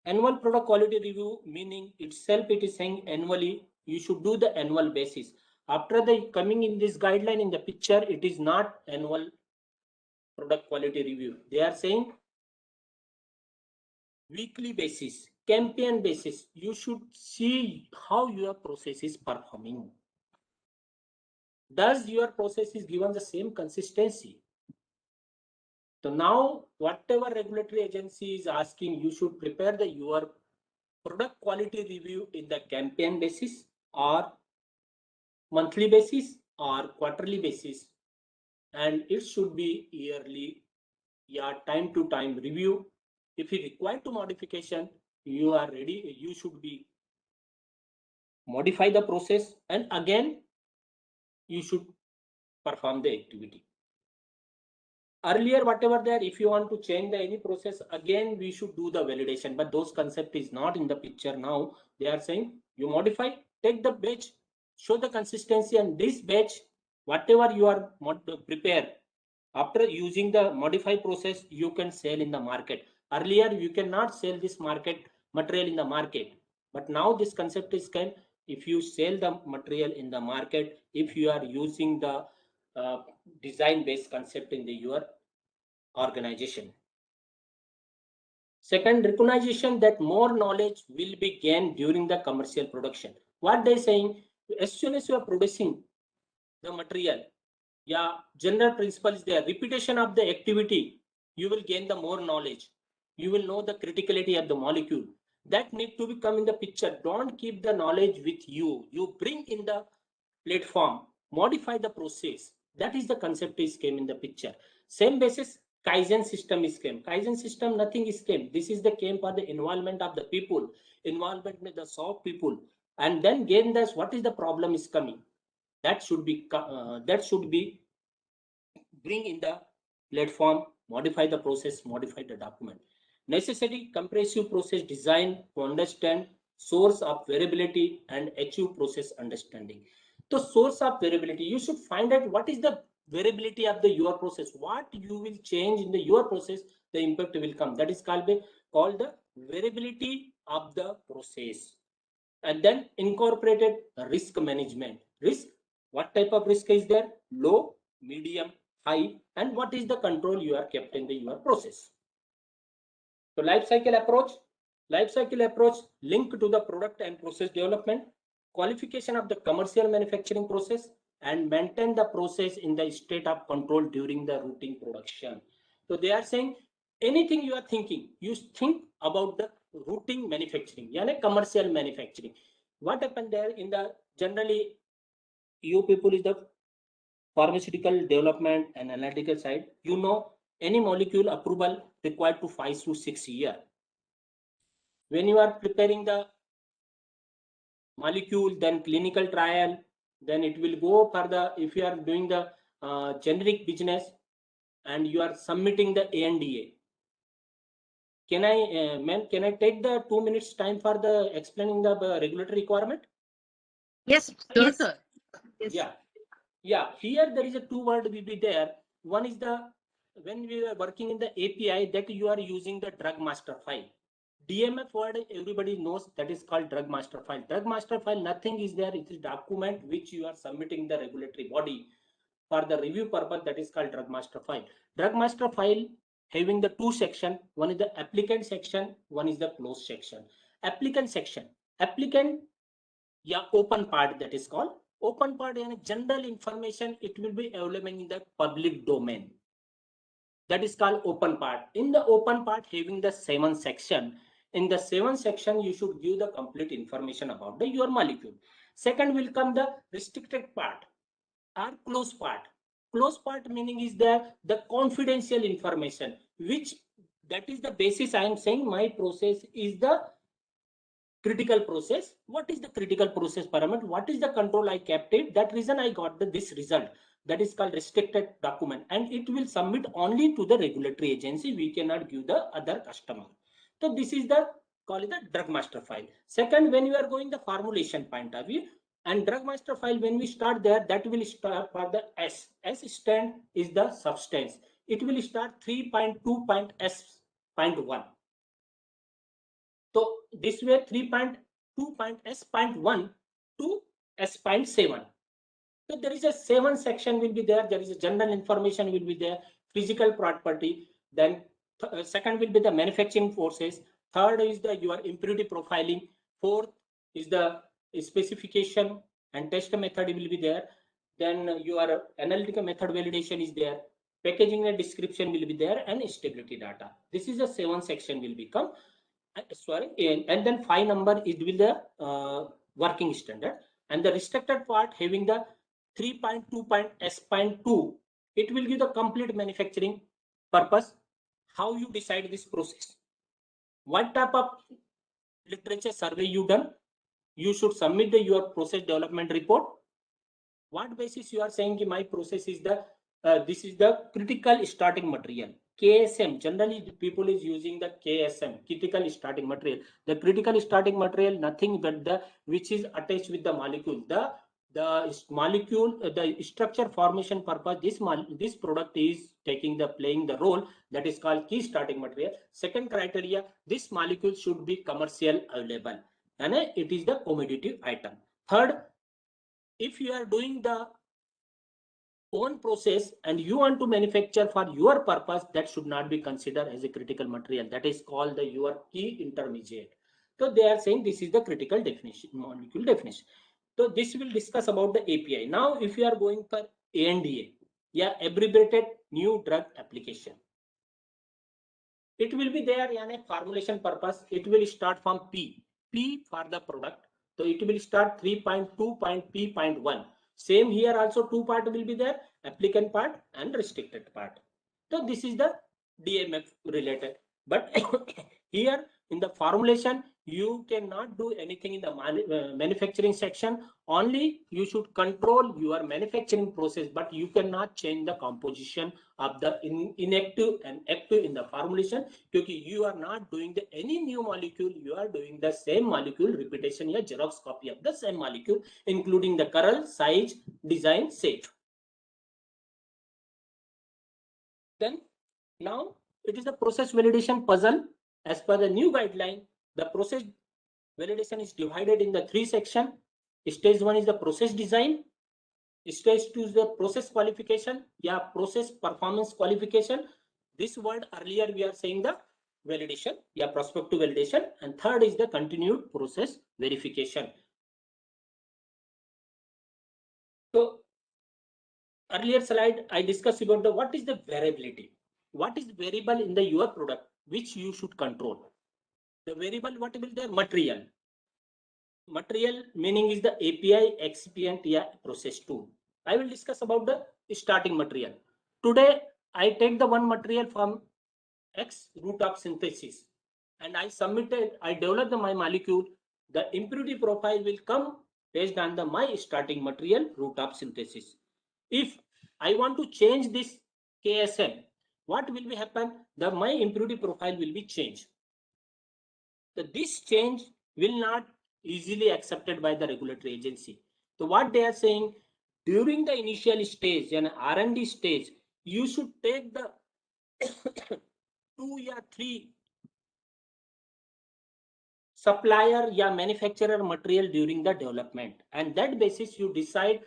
S3: Annual product quality review meaning itself, it is saying annually you should do the annual basis. After the coming in this guideline in the picture, it is not annual product quality review. They are saying weekly basis, campaign basis. You should see how your process is performing. Does your process is given the same consistency? So now whatever regulatory agency is asking, you should prepare your product quality review in the campaign basis or monthly basis or quarterly basis, and it should be yearly, time to time review. If it required to modification, you are ready, you should be modify the process and again you should perform the activity. Earlier whatever there, if you want to change any process, again we should do the validation, but those concept is not in the picture. Now they are saying you modify, take the batch, show the consistency, and this batch whatever you are prepare after using the modified process, you can sell in the market. Earlier you cannot sell this material in the market, but now this concept is can, if you sell the material in the market, if you are using the design based concept in your organization. Second, recognition that more knowledge will be gained during the commercial production. What they saying, as soon as you are producing the material, yeah, general principle is there. Repetition of the activity, you will gain the more knowledge. You will know the criticality of the molecule. That need to become in the picture. Don't keep the knowledge with you. You bring in the platform, modify the process. That is the concept is came in the picture. Same basis, Kaizen system is came. Kaizen system, nothing is came. This is the came for the involvement of the people, involvement with the soft people, and then gain this. What is the problem is coming? That should be bring in the platform, modify the process, modify the document. Necessary compressive process design to understand source of variability and achieve process understanding. The source of variability, you should find out what is the variability of the your process, what you will change in the your process, the impact will come. That is called the variability of the process. And then incorporated risk management. Risk, what type of risk is there? Low, medium, high, and what is the control you are kept in the your process. So life cycle approach linked to the product and process development, qualification of the commercial manufacturing process, and maintain the process in the state of control during the routine production. So they are saying anything you are thinking, you think about the routine manufacturing, yani commercial manufacturing. What happened there in the generally you people is the pharmaceutical development and analytical side, you know, any molecule approval required to 5 to 6 years. When you are preparing the molecule, then clinical trial, then it will go for the, if you are doing the generic business and you are submitting the ANDA. Can I, ma'am, can I take the 2 minutes time for the explaining the regulatory requirement?
S4: Yes,
S2: Sure,
S4: yes,
S2: sir.
S4: yes.
S3: Yeah, here there is a two word will be there. One is the, when we are working in the API, that you are using the drug master file. DMF word everybody knows, that is called drug master file. Drug master file, nothing is there. It is document which you are submitting the regulatory body for the review purpose. That is called drug master file. Drug master file having the two section. One is the applicant section. One is the closed section. Applicant section. Applicant, yeah, open part, that is called open part, and general information it will be available in the public domain. That is called open part. In the open part having the 7 section. In the 7 section you should give the complete information about the your molecule. Second will come the restricted part or closed part. Closed part meaning is the confidential information, which that is the basis I am saying my process is the critical process. What is the critical process parameter? What is the control I kept it? That reason I got this result. That is called restricted document, and it will submit only to the regulatory agency. We cannot give the other customer. So this is the call it the drug master file. Second, when you are going the formulation point of view, and drug master file, when we start there, that will start for the S. S stand is the substance. It will start 3.2.S.1. So this way 3.2.S.1 to S.7. So there is a 7 section will be there. There is a general information will be there, physical property. Then second will be the manufacturing process. Third is the your impurity profiling. Fourth is the specification and test method will be there. Then your analytical method validation is there. Packaging and description will be there, and stability data. This is a 7 section will become. Sorry, and then 5 number it will the working standard, and the restricted part having the 3.2.S.2, it will give the complete manufacturing purpose. How you decide this process, what type of literature survey you done, you should submit your process development report. What basis you are saying my process is the this is the critical starting material. KSM, generally people is using the KSM, critical starting material. The critical starting material, nothing but the which is attached with the molecule. The molecule, the structure formation purpose, this product is playing the role, that is called key starting material. Second criteria, this molecule should be commercial available, and it is the commodity item. Third, if you are doing the own process and you want to manufacture for your purpose, that should not be considered as a critical material. That is called the your key intermediate. So they are saying this is the critical definition, molecule definition. So this will discuss about the API. Now, if you are going for ANDA, yeah, abbreviated new drug application. It will be there in a formulation purpose. It will start from P for the product. So it will start 3.2.P.1. Same here also, two part will be there, applicant part and restricted part. So this is the DMF related. But here in the formulation, you cannot do anything in the manufacturing section. Only you should control your manufacturing process, but you cannot change the composition of the inactive and active in the formulation, because you are not doing the any new molecule, you are doing the same molecule repetition, या xerox copy of the same molecule, including the color, size, design, shape. Then now it is the process validation puzzle. As per the new guideline, the process validation is divided in the 3 sections. Stage 1 is the process design. Stage 2 is the process qualification, yeah, process performance qualification. This word earlier we are saying the validation, yeah, prospective validation. And third is the continued process verification. So earlier slide I discussed about the what is the variability. What is variable in the your product which you should control? The variable what will there? Material. Material meaning is the API, excipient, yeah, process tool. I will discuss about the starting material. Today, I take the one material from X route of synthesis and I submitted, I developed my molecule. The impurity profile will come based on the my starting material route of synthesis. If I want to change this KSM, what will be happen? The my impurity profile will be changed. So this change will not easily accepted by the regulatory agency. So what they are saying, during the initial stage and R&D stage, you should take the 2 or 3 supplier or manufacturer material during the development, and that basis you decide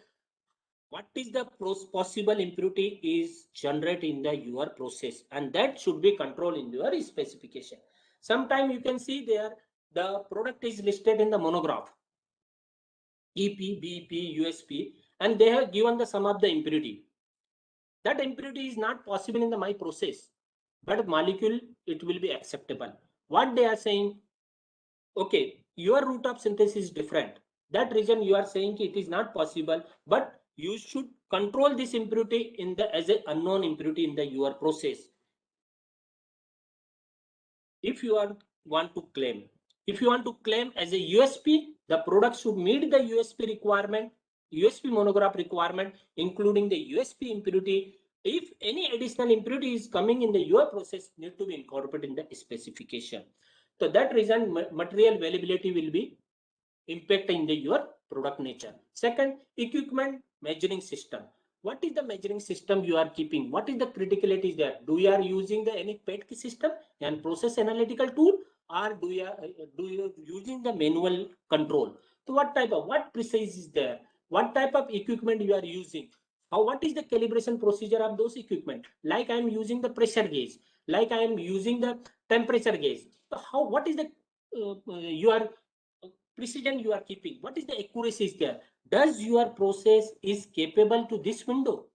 S3: what is the possible impurity is generated in the your process, and that should be controlled in your specification. Sometimes you can see there the product is listed in the monograph EP, BP, USP, and they have given the sum of the impurity. That impurity is not possible in the my process, but molecule it will be acceptable. What they are saying, okay, your route of synthesis is different. That reason you are saying it is not possible, but you should control this impurity in the as a unknown impurity in the your process. If you want to claim, as a USP, the product should meet the USP requirement, USP monograph requirement, including the USP impurity. If any additional impurity is coming in the your process, need to be incorporated in the specification. So that reason material availability will be impact in the your product nature. Second, equipment measuring system. What is the measuring system you are keeping? What is the criticality there? Do you are using the any PET system and process analytical tool, or do you using the manual control? So what type of, what precise is there? What type of equipment you are using? How, what is the calibration procedure of those equipment? Like I am using the pressure gauge, like I am using the temperature gauge. So how, what is the your precision you are keeping? What is the accuracy is there? Does your process is capable to this window?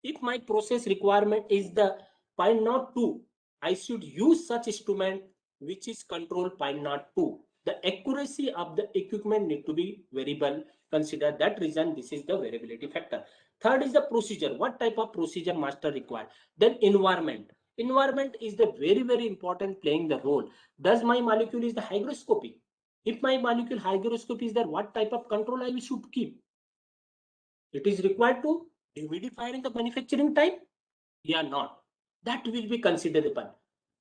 S3: If my process requirement is the 0.02, I should use such instrument which is control 0.02. The accuracy of the equipment need to be variable. Consider that reason this is the variability factor. Third is the procedure. What type of procedure master required? Then environment. Environment is the very important playing the role. Does my molecule is the hygroscopic? If my molecule hygroscope is there, what type of control I should keep? It is required to humidify in the manufacturing time? Yeah, not. That will be considerable.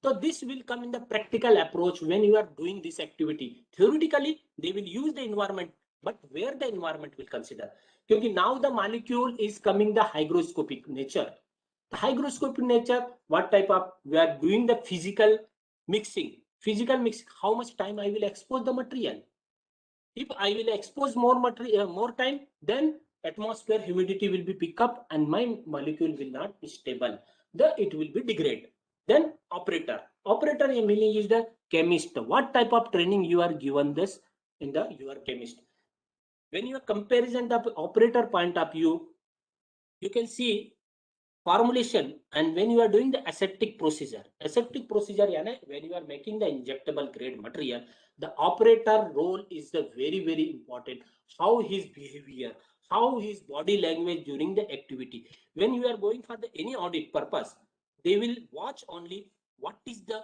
S3: So this will come in the practical approach when you are doing this activity. Theoretically, they will use the environment, but where the environment will consider? Because now the molecule is coming the hygroscopic nature. The hygroscopic nature, what type of, we are doing the physical mixing. Physical mixing, how much time I will expose the material? If I will expose more material, more time, then atmosphere humidity will be pick up and my molecule will not be stable. It will be degrade. Then operator. Operator meaning is the chemist. What type of training you are given this in the your chemist? When you are comparison the operator point of view, you can see formulation, and when you are doing the aseptic procedure, when you are making the injectable grade material, the operator role is the very important. How his behavior, how his body language during the activity. When you are going for the any audit purpose, they will watch only what is the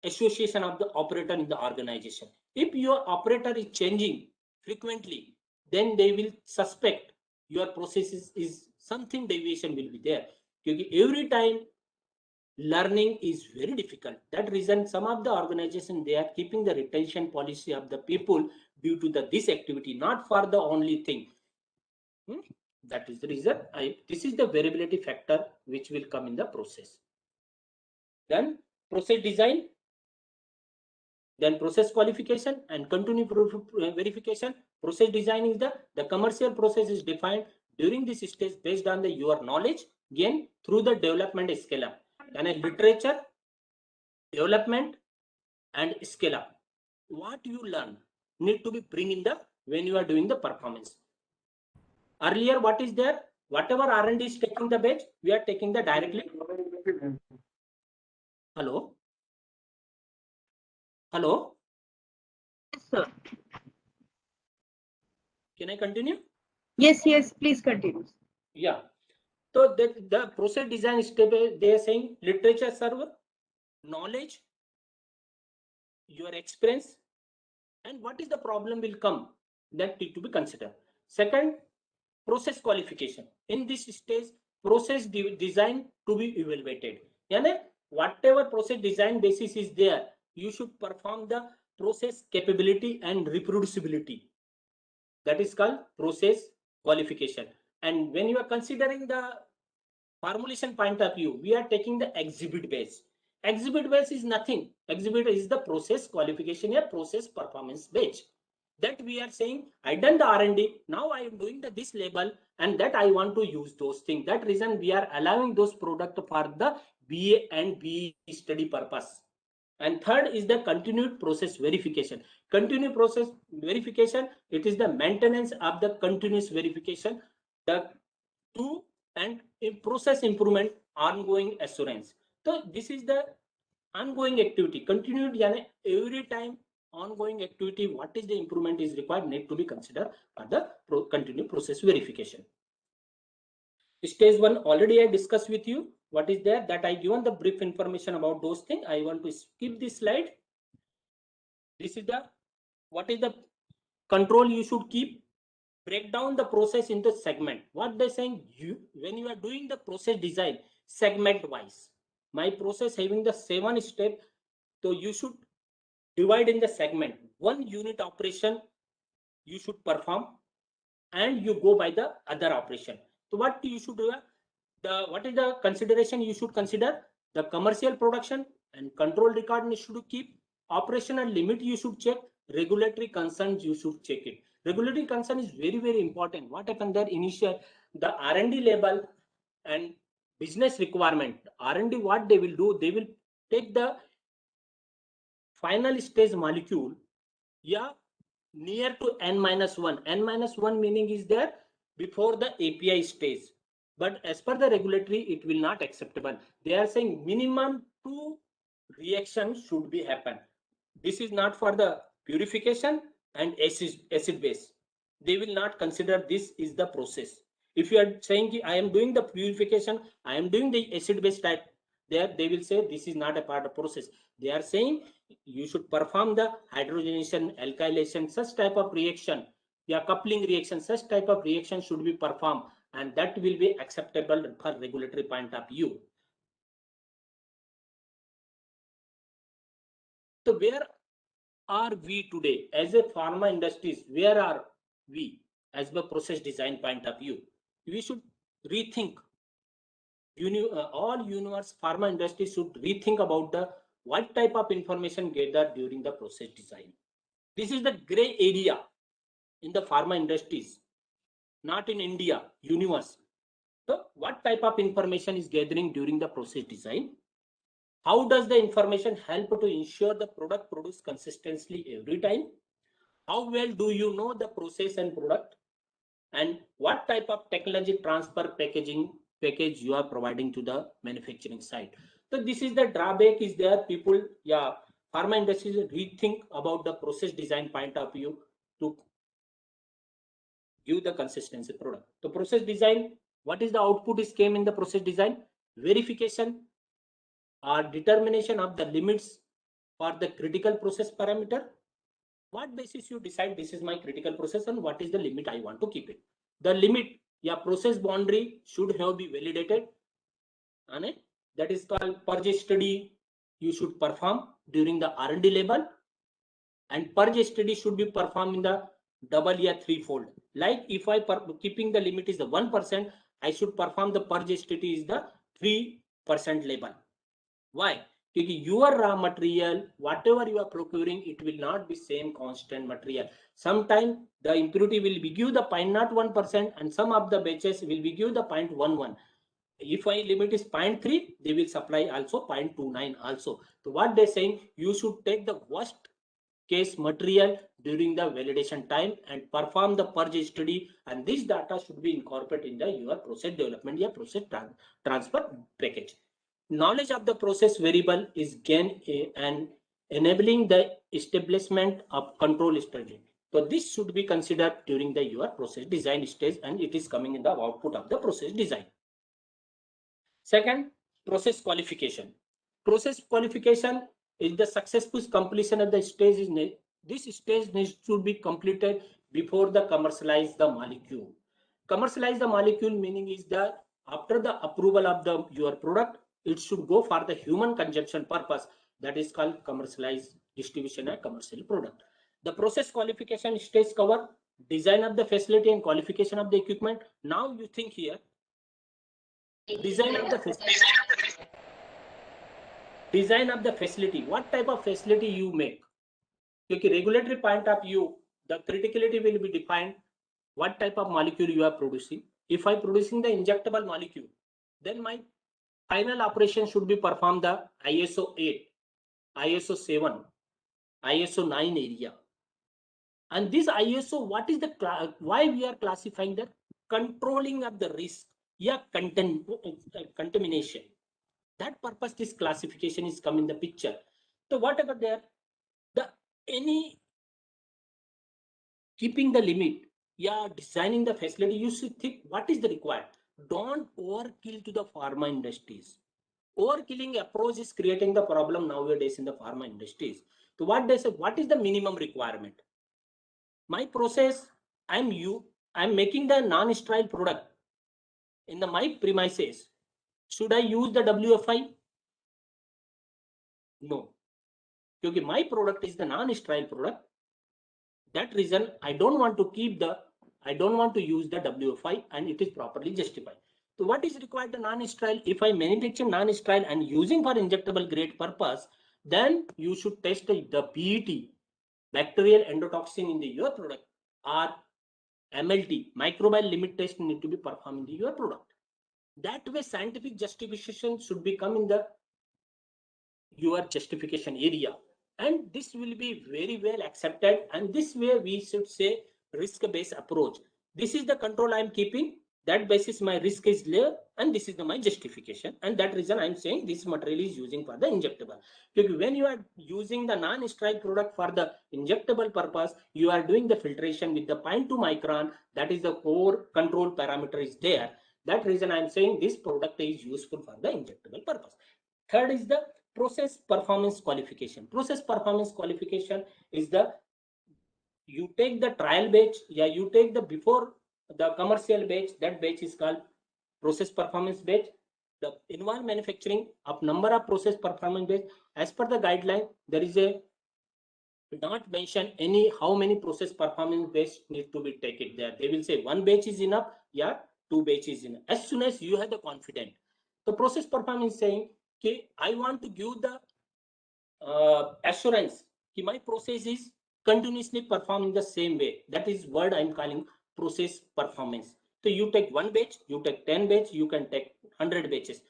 S3: association of the operator in the organization. If your operator is changing frequently, then they will suspect your processes is something deviation will be there. Because every time learning is very difficult. That reason some of the organization they are keeping the retention policy of the people due to this activity, not for the only thing. That is the reason this is the variability factor which will come in the process. Then process design, then process qualification and continuous verification. Process design is the commercial process is defined during this stage based on your knowledge gain through the development scale up, and literature development and scale up. What you learn need to be bring in the when you are doing the performance. Earlier what is there, whatever R&D is taking the batch, we are taking the directly. Hello.
S4: Yes, sir.
S3: Can I continue?
S4: Yes, please continue.
S3: Yeah. So the process design step, they are saying literature server, knowledge, your experience, and what is the problem will come, that need to be considered. Second, process qualification. In this stage, process design to be evaluated. Yani, whatever process design basis is there, you should perform the process capability and reproducibility. That is called process qualification. And when you are considering the formulation point of view, we are taking the exhibit base. Exhibit base is nothing. Exhibit is the process qualification or process performance base. That we are saying, I done the R&D, now I am doing this label, and that I want to use those things. That reason we are allowing those product for the BA and BE study purpose. And third is the continued process verification. Continued process verification, it is the maintenance of the continuous verification. The two and process improvement, ongoing assurance. So this is the ongoing activity. Continued, yani every time ongoing activity, what is the improvement is required need to be considered for the continued process verification. Stage 1 already I discussed with you. What is there, that I given the brief information about those things. I want to skip this slide. This is the what is the control you should keep. Break down the process into segment. What they're saying, when you are doing the process design segment wise, my process having the 7 step, so you should divide in the segment. One unit operation you should perform, and you go by the other operation. So what you should do, what is the consideration you should consider? The commercial production and control record you should keep. Operational limit you should check. Regulatory concerns you should check it. Regulatory concern is very important. What happened there initial, the R&D level and business requirement. R&D what they will do, they will take the final stage molecule, yeah, near to n-1. N-1 meaning is there before the API stage. But as per the regulatory, it will not acceptable. They are saying minimum 2 reactions should be happen. This is not for the purification and acid base. They will not consider this is the process. If you are saying I am doing the purification, I am doing the acid base type, there they will say this is not a part of process. They are saying you should perform the hydrogenation, alkylation, such type of reaction, yeah, coupling reaction, such type of reaction should be performed, and that will be acceptable for regulatory point of view. So where are we today as a pharma industries? Where are we as the process design point of view? We should rethink. All universe pharma industry should rethink about the what type of information gathered during the process design. This is the gray area in the pharma industries. not in India, universe. So what type of information is gathering during the process design? How does the information help to ensure the product produced consistently every time? How well do you know the process and product? And what type of technology transfer package you are providing to the manufacturing side? So this is the drawback is there. People, pharma industry rethink about the process design point of view to give the consistency product. So process design, what is the output is came in the process design? Verification or determination of the limits for the critical process parameter. What basis you decide this is my critical process and what is the limit I want to keep it? The limit, process boundary should have be validated. And that is called purge study you should perform during the R&D level, and purge study should be performed in the double or threefold. Like if I keeping the limit is the 1%, I should perform the purge study is the 3% level. Why? Because your raw material, whatever you are procuring, it will not be same constant material. Sometimes the impurity will be give the 0.01% and some of the batches will be give the 0.11. If my limit is 0.3, they will supply also 0.29 also. So what they're saying, you should take the worst case material during the validation time and perform the purge study, and this data should be incorporated in the your process development or process transfer package. Knowledge of the process variable is gained and enabling the establishment of control strategy. So this should be considered during the your process design stage, and it is coming in the output of the process design. Second, process qualification. Process qualification is the successful completion of the stage. This stage needs to be completed before the commercialize the molecule. Commercialize the molecule meaning is that after the approval of the your product, it should go for the human consumption purpose. That is called commercialized distribution and commercial product. The process qualification stage cover design of the facility and qualification of the equipment. Now you think here, design of the facility. Design of the facility. What type of facility you make? Because regulatory point of view, the criticality will be defined. What type of molecule you are producing? If I producing the injectable molecule, then my final operation should be performed the ISO 8, ISO 7, ISO 9 area. And this ISO, what is the why we are classifying that? Controlling of the risk, contamination. That purpose this classification is come in the picture. So whatever there, the any keeping the limit, designing the facility, you should think what is the required. Don't overkill to the pharma industries. Overkilling approach is creating the problem nowadays in the pharma industries. So what they say, what is the minimum requirement? My process, I'm making the non-sterile product in my premises. Should I use the WFI? No, because my product is the non-sterile product. That reason I don't want to use the WFI, and it is properly justified. So what is required the non-sterile? If I manufacture non-sterile and using for injectable grade purpose, then you should test the BET, bacterial endotoxin in your product, or MLT, microbial limit test need to be performed in your product. That way scientific justification should become in your justification area, and this will be very well accepted. And this way we should say risk-based approach. This is the control I am keeping. That basis my risk is low, and this is my justification. And that reason I am saying this material is using for the injectable. Because when you are using the non-sterile product for the injectable purpose, you are doing the filtration with the 0.2 micron. That is the core control parameter is there. That reason I am saying this product is useful for the injectable purpose. Third is the process performance qualification. Process performance qualification is you take the trial batch, you take the before the commercial batch. That batch is called process performance batch. The involved manufacturing of number of process performance batch. As per the guideline, there is a not mention how many process performance batch need to be taken there. They will say one batch is enough, 2 batch is enough. As soon as you have the confidence, the process performance is saying, okay, I want to give the assurance that my process is continuously performing the same way. That is word I'm calling process performance. So you take one batch, you take 10 batch, you can take 100 batches.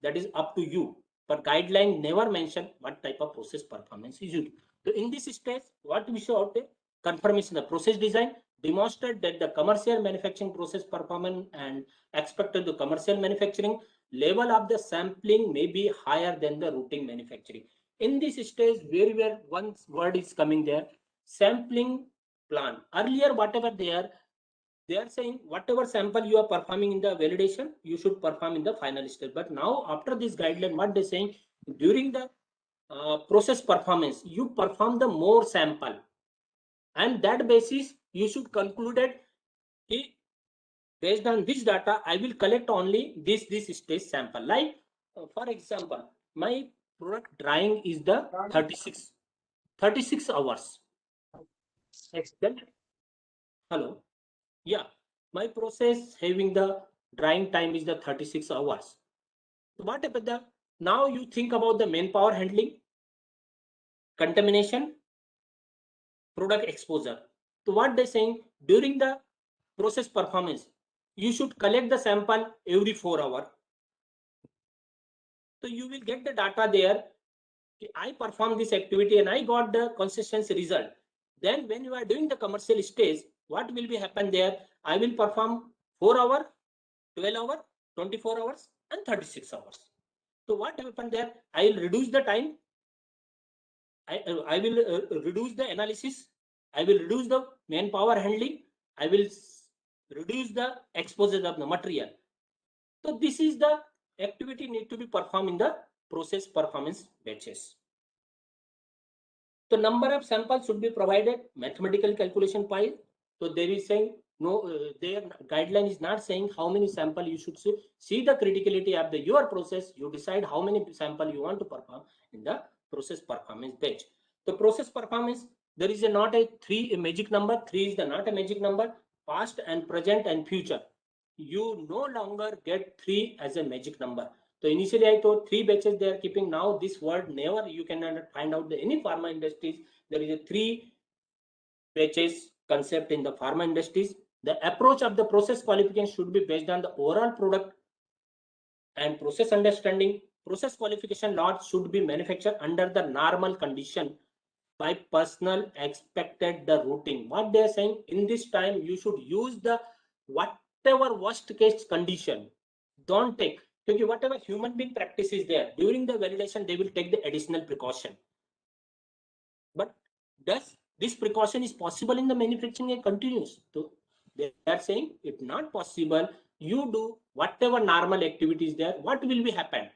S3: That is up to you. But guideline never mention what type of process performance is used. So in this stage, what we show out there, confirmation the process design, demonstrate that the commercial manufacturing process performance and expected the commercial manufacturing level of the sampling may be higher than the routine manufacturing. In this stage, where one word is coming there, sampling plan. Earlier, whatever they are saying whatever sample you are performing in the validation, you should perform in the final stage. But now after this guideline, what they're saying, during the process performance, you perform the more sample, and that basis you should conclude that based on this data, I will collect only this stage sample. Like for example, my product drying is the 36 hours. Then, hello, yeah, my process having the drying time is the 36 hours. What about the, now you think about the manpower handling, contamination, product exposure. So what they're saying, during the process performance, you should collect the sample every 4 hours. So you will get the data there. I performed this activity and I got the consistency result. Then when you are doing the commercial stage, what will be happen there? I will perform 4 hours, 12 hours, 24 hours and 36 hours. So what happened there? I will reduce the time. I will reduce the analysis. I will reduce the manpower handling. I will reduce the exposure of the material. So this is the activity need to be performed in the process performance batches. The number of samples should be provided, mathematical calculation pile. So there is saying no, their guideline is not saying how many sample you should see. See the criticality of the your process. You decide how many sample you want to perform in the process performance batch. The process performance, there is not a magic number. 3 is not a magic number. Past and present and future. You no longer get 3 as a magic number. So initially I thought 3 batches they are keeping. Now this word never you cannot find out the any pharma industries. There is a 3 batches concept in the pharma industries. The approach of the process qualification should be based on the overall product and process understanding. Process qualification lots should be manufactured under the normal condition by personal expected the routine. What they are saying, in this time you should use the whatever worst case condition. Don't take, because whatever human being practice is there during the validation, they will take the additional precaution. But does this precaution is possible in the manufacturing and continuous? So they are saying it's not possible. You do whatever normal activities there. What will be happen?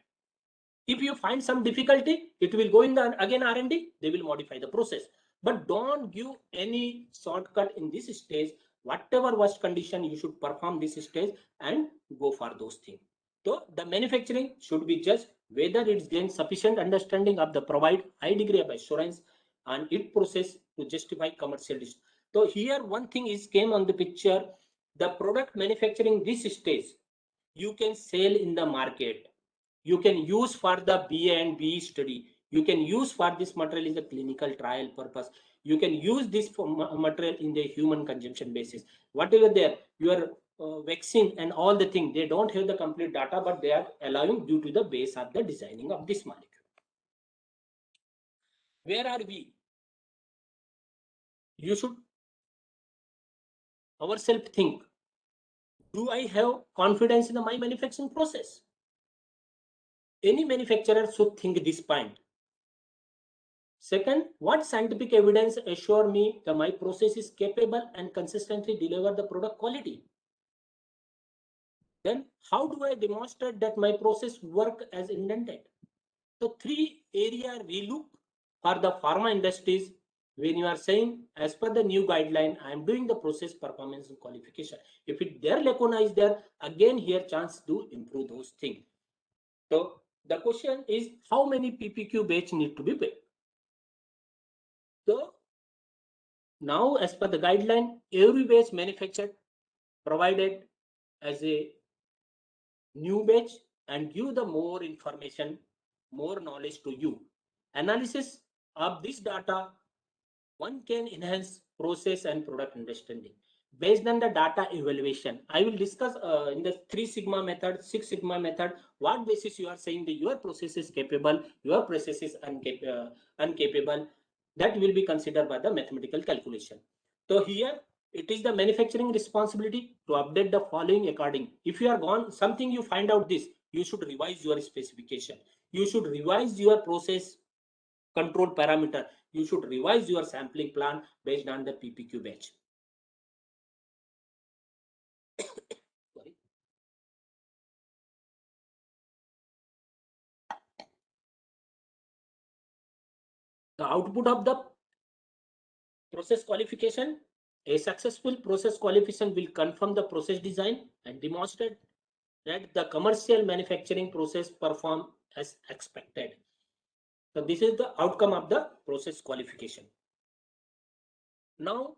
S3: If you find some difficulty, it will go in the again R&D. They will modify the process. But don't give any shortcut in this stage. Whatever worst condition, you should perform this stage and go for those things. So the manufacturing should be just whether it's gained sufficient understanding of the provide high degree of assurance and it process to justify commercial. So here one thing is came on the picture, the product manufacturing this stage, you can sell in the market. You can use for the BA and BE study. You can use for this material in the clinical trial purpose. You can use this for material in the human consumption basis. Whatever there, your vaccine and all the thing, they don't have the complete data, but they are allowing due to the base of the designing of this molecule. Where are we? You should ourselves think, do I have confidence in my manufacturing process? Any manufacturer should think this point. Second, what scientific evidence assure me that my process is capable and consistently deliver the product quality? Then how do I demonstrate that my process work as intended? So 3 area we look for the pharma industries when you are saying as per the new guideline, I am doing the process performance and qualification. If it their lacuna is there, again here chance to improve those things. So the question is how many PPQ batch need to be paid? So now as per the guideline, every batch manufactured provided as a new batch and give the more information, more knowledge to you. Analysis of this data, one can enhance process and product understanding. based on the data evaluation. I will discuss in the 3 sigma method, 6 sigma method, what basis you are saying that your process is capable, your process is uncapable. That will be considered by the mathematical calculation. So here it is the manufacturing responsibility to update the following according. If you are gone something, you find out this, you should revise your specification, you should revise your process control parameter, you should revise your sampling plan based on the PPQ batch. Sorry. The output of the process qualification, a successful process qualification will confirm the process design and demonstrate that the commercial manufacturing process perform as expected. So this is the outcome of the process qualification. Now,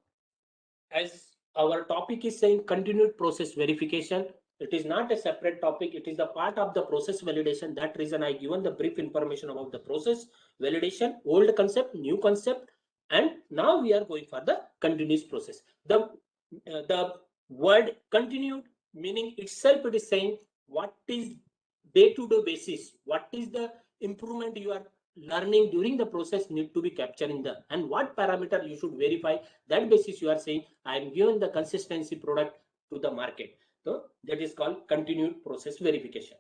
S3: as our topic is saying continued process verification, it is not a separate topic, it is the part of the process validation. That reason I given the brief information about the process validation, old concept, new concept, and now we are going for the continuous process. The word continued meaning itself, it is saying what is day-to-day basis, what is the improvement you are learning during the process need to be captured in the, and what parameter you should verify. That basis you are saying I am given the consistency product to the market. So that is called continued process verification.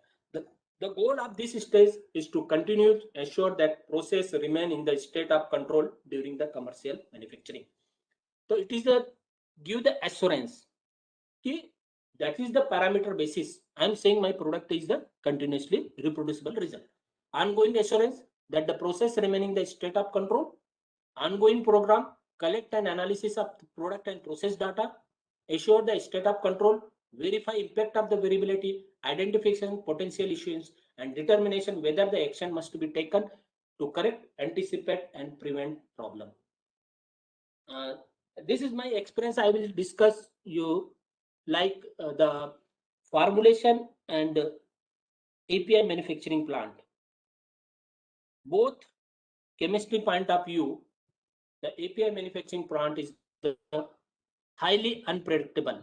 S3: The goal of this stage is to continue ensure that process remain in the state of control during the commercial manufacturing. So it is a give the assurance. Okay, that is the parameter basis. I am saying my product is the continuously reproducible result. Ongoing assurance that the process remaining the state of control. Ongoing program collect and analysis of product and process data. Assure the state of control. Verify impact of the variability. Identification potential issues and determination whether the action must be taken to correct, anticipate and prevent problem. This is my experience. I will discuss you like the formulation and API manufacturing plant. Both chemistry point of view, the API manufacturing plant is highly unpredictable.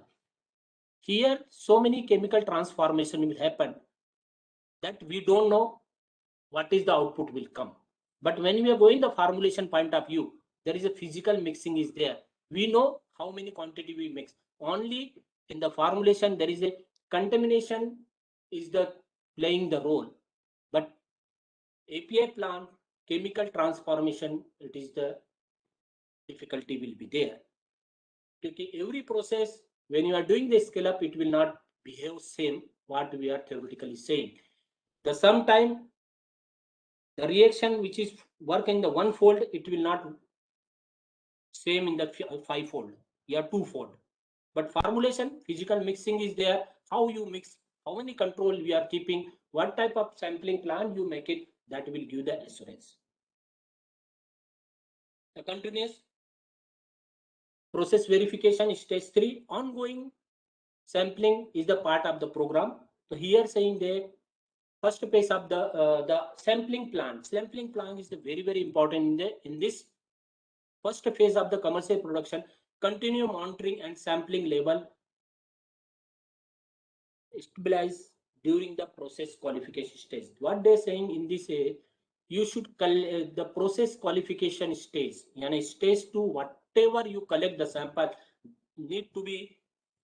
S3: Here, so many chemical transformation will happen that we don't know what is the output will come. But when we are going the formulation point of view, there is a physical mixing is there. We know how many quantity we mix. Only in the formulation, there is a contamination is the playing the role. But API plant, chemical transformation, it is the difficulty will be there. Because every process, when you are doing the scale up, it will not behave same what we are theoretically saying. The sometime the reaction which is work in the one fold, it will not same in the 5-fold, yeah, 2-fold. But formulation, physical mixing is there. How you mix, how many control we are keeping, what type of sampling plan you make it, that will give the assurance. The continuous process verification stage 3, ongoing sampling is the part of the program. So here saying the first phase of the sampling plan. Sampling plan is the very important in this first phase of the commercial production. Continue monitoring and sampling level stabilize during the process qualification stage. What they're saying in this, you should the process qualification stage, yani stage 2, whatever you collect the sample need to be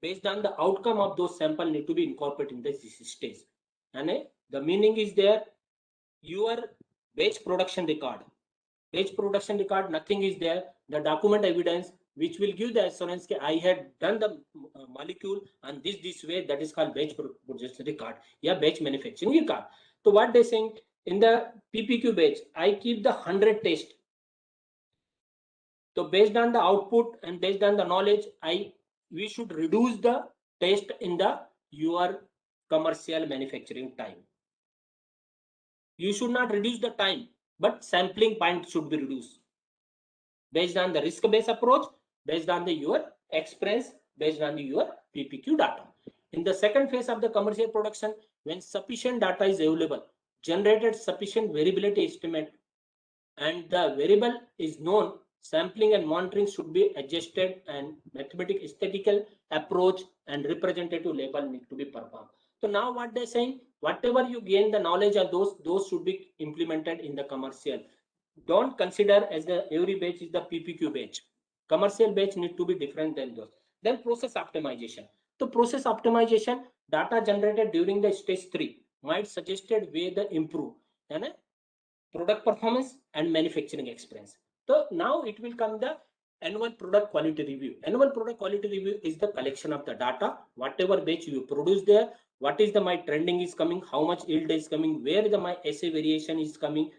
S3: based on the outcome of those sample need to be incorporated in this stage. And the meaning is there, your batch production record, nothing is there. The document evidence which will give the assurance that I had done the molecule and this way, that is called batch production record, yeah, batch manufacturing record. So what they saying in the PPQ batch, I keep the 100 test. So based on the output and based on the knowledge, we should reduce the test in the your commercial manufacturing time. You should not reduce the time, but sampling point should be reduced based on the risk-based approach, based on the your experience, based on the your PPQ data. In the second phase of the commercial production, when sufficient data is available, generated sufficient variability estimate, and the variable is known, Sampling and monitoring should be adjusted, and mathematical aesthetical approach and representative label need to be performed. So now what they're saying, whatever you gain the knowledge of those should be implemented in the commercial. Don't consider as the every batch is the PPQ batch. Commercial batch need to be different than those. Then process optimization. So process optimization, data generated during the stage 3 might suggested way the improve and product performance and manufacturing experience. So now it will come the annual product quality review. Annual product quality review is the collection of the data, whatever batch you produce there, what is the my trending is coming, how much yield is coming, where the my assay variation is coming,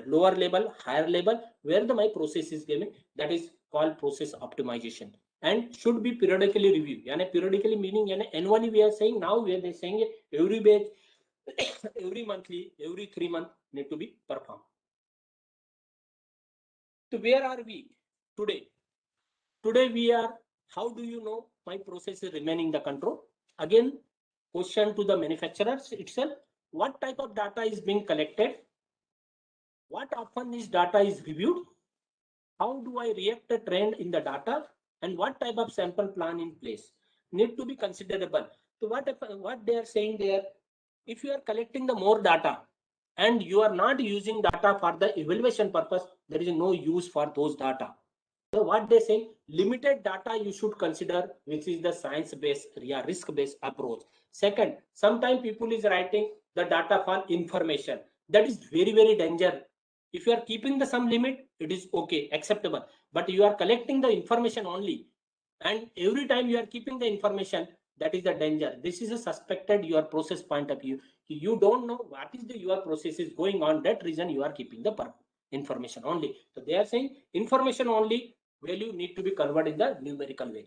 S3: lower level, higher level, where the my process is coming. That is called process optimization and should be periodically reviewed. And periodically meaning annually we are saying, now we are saying every batch every monthly, every 3 months need to be performed. So where are we today? Today we are, how do you know my process is remaining the control? Again, question to the manufacturers itself, what type of data is being collected? What often this data is reviewed? How do I react the trend in the data? And what type of sample plan in place? Need to be considerable. So what they are saying there, if you are collecting the more data and you are not using data for the evaluation purpose, there is no use for those data. So what they say, limited data you should consider, which is the science-based, risk-based approach. Second, sometimes people is writing the data for information. That is very, very dangerous. If you are keeping the some limit, it is okay, acceptable. But you are collecting the information only, and every time you are keeping the information, that is the danger. This is a suspected your process point of view. You don't know what is the your process is going on. That reason you are keeping the information only. So they are saying information only value need to be converted in the numerical value.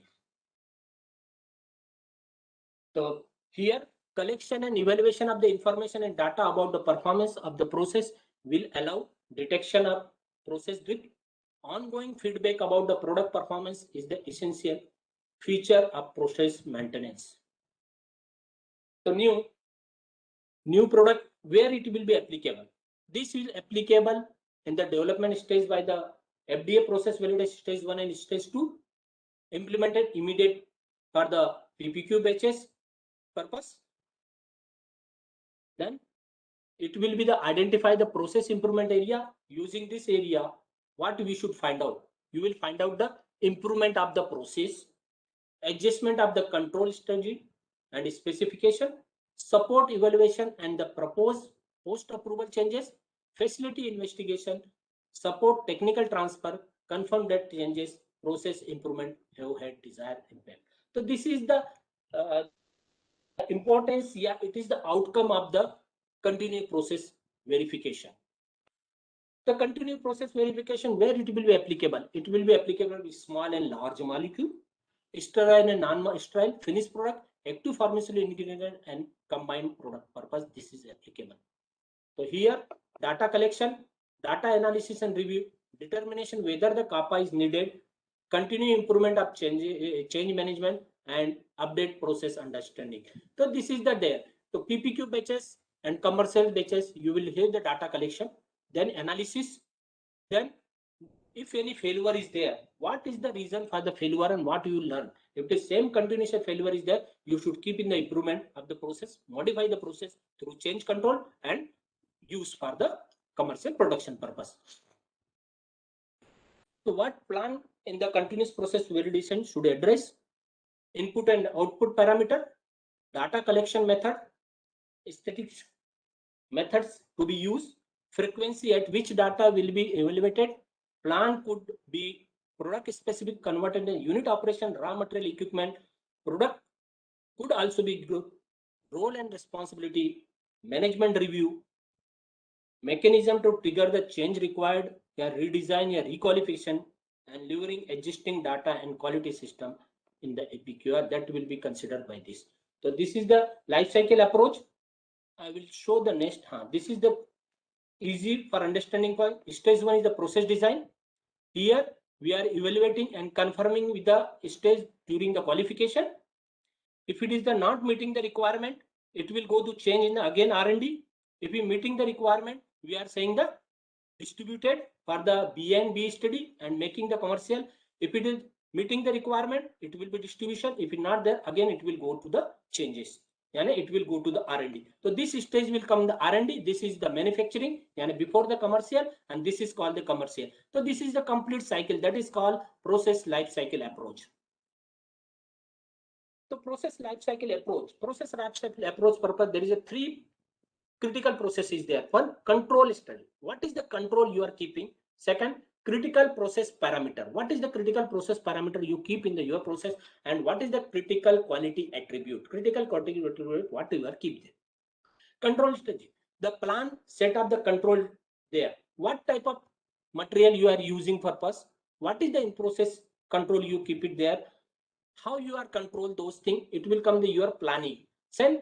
S3: So here collection and evaluation of the information and data about the performance of the process will allow detection of process drift. Ongoing feedback about the product performance is the essential feature of process maintenance. So new product, where it will be applicable. This is applicable in the development stage by the FDA process validation stage 1 and stage 2, implemented immediate for the PPQ batches purpose. Then it will be the identify the process improvement area. Using this area, what we should find out? You will find out the improvement of the process, adjustment of the control strategy and specification, support evaluation and the proposed post-approval changes, facility investigation, support technical transfer, confirm that changes, process improvement have had desired impact. So this is the importance. Yeah, it is the outcome of the continuous process verification. The continuous process verification, where it will be applicable? It will be applicable with small and large molecule, sterile and non-sterile, finished product, active pharmaceutical ingredient and combined product purpose. This is applicable. So here data collection, data analysis and review, determination whether the CAPA is needed, continue improvement of change management and update process understanding. So this is the there. So PPQ batches and commercial batches, you will have the data collection, then analysis, then if any failure is there, what is the reason for the failure and what you will learn. If the same continuous failure is there, you should keep in the improvement of the process, modify the process through change control and use for the commercial production purpose. So what plan in the continuous process validation should address? Input and output parameter, data collection method, statistics methods to be used, frequency at which data will be evaluated, plan could be product specific converted in unit operation, raw material equipment, product could also be group, role and responsibility, management review, mechanism to trigger the change required, a redesign, a requalification, and leveraging existing data and quality system in the APQR that will be considered by this. So this is the life cycle approach. I will show the next. This is the easy for understanding point. Stage 1 is the process design. Here we are evaluating and confirming with the stage during the qualification. If it is the not meeting the requirement, it will go to change in the, again R&D. If we meeting the requirement, we are saying the distributed for the B and B study and making the commercial. If it is meeting the requirement, it will be distribution. If it not there, again it will go to the changes. Yani it will go to the R&D. So this stage will come the R&D. This is the manufacturing, yani before the commercial, and this is called the commercial. So this is the complete cycle. That is called process life cycle approach. So process life cycle approach. Process life cycle approach purpose. There is a three critical process is there. One, control study. What is the control you are keeping? Second, critical process parameter. What is the critical process parameter you keep in your process, and what is the critical quality attribute? Critical quality attribute, what you are keep there. Control study. The plan set up the control there. What type of material you are using for purpose? What is the in process control you keep it there? How you are control those things? It will come the your planning. Then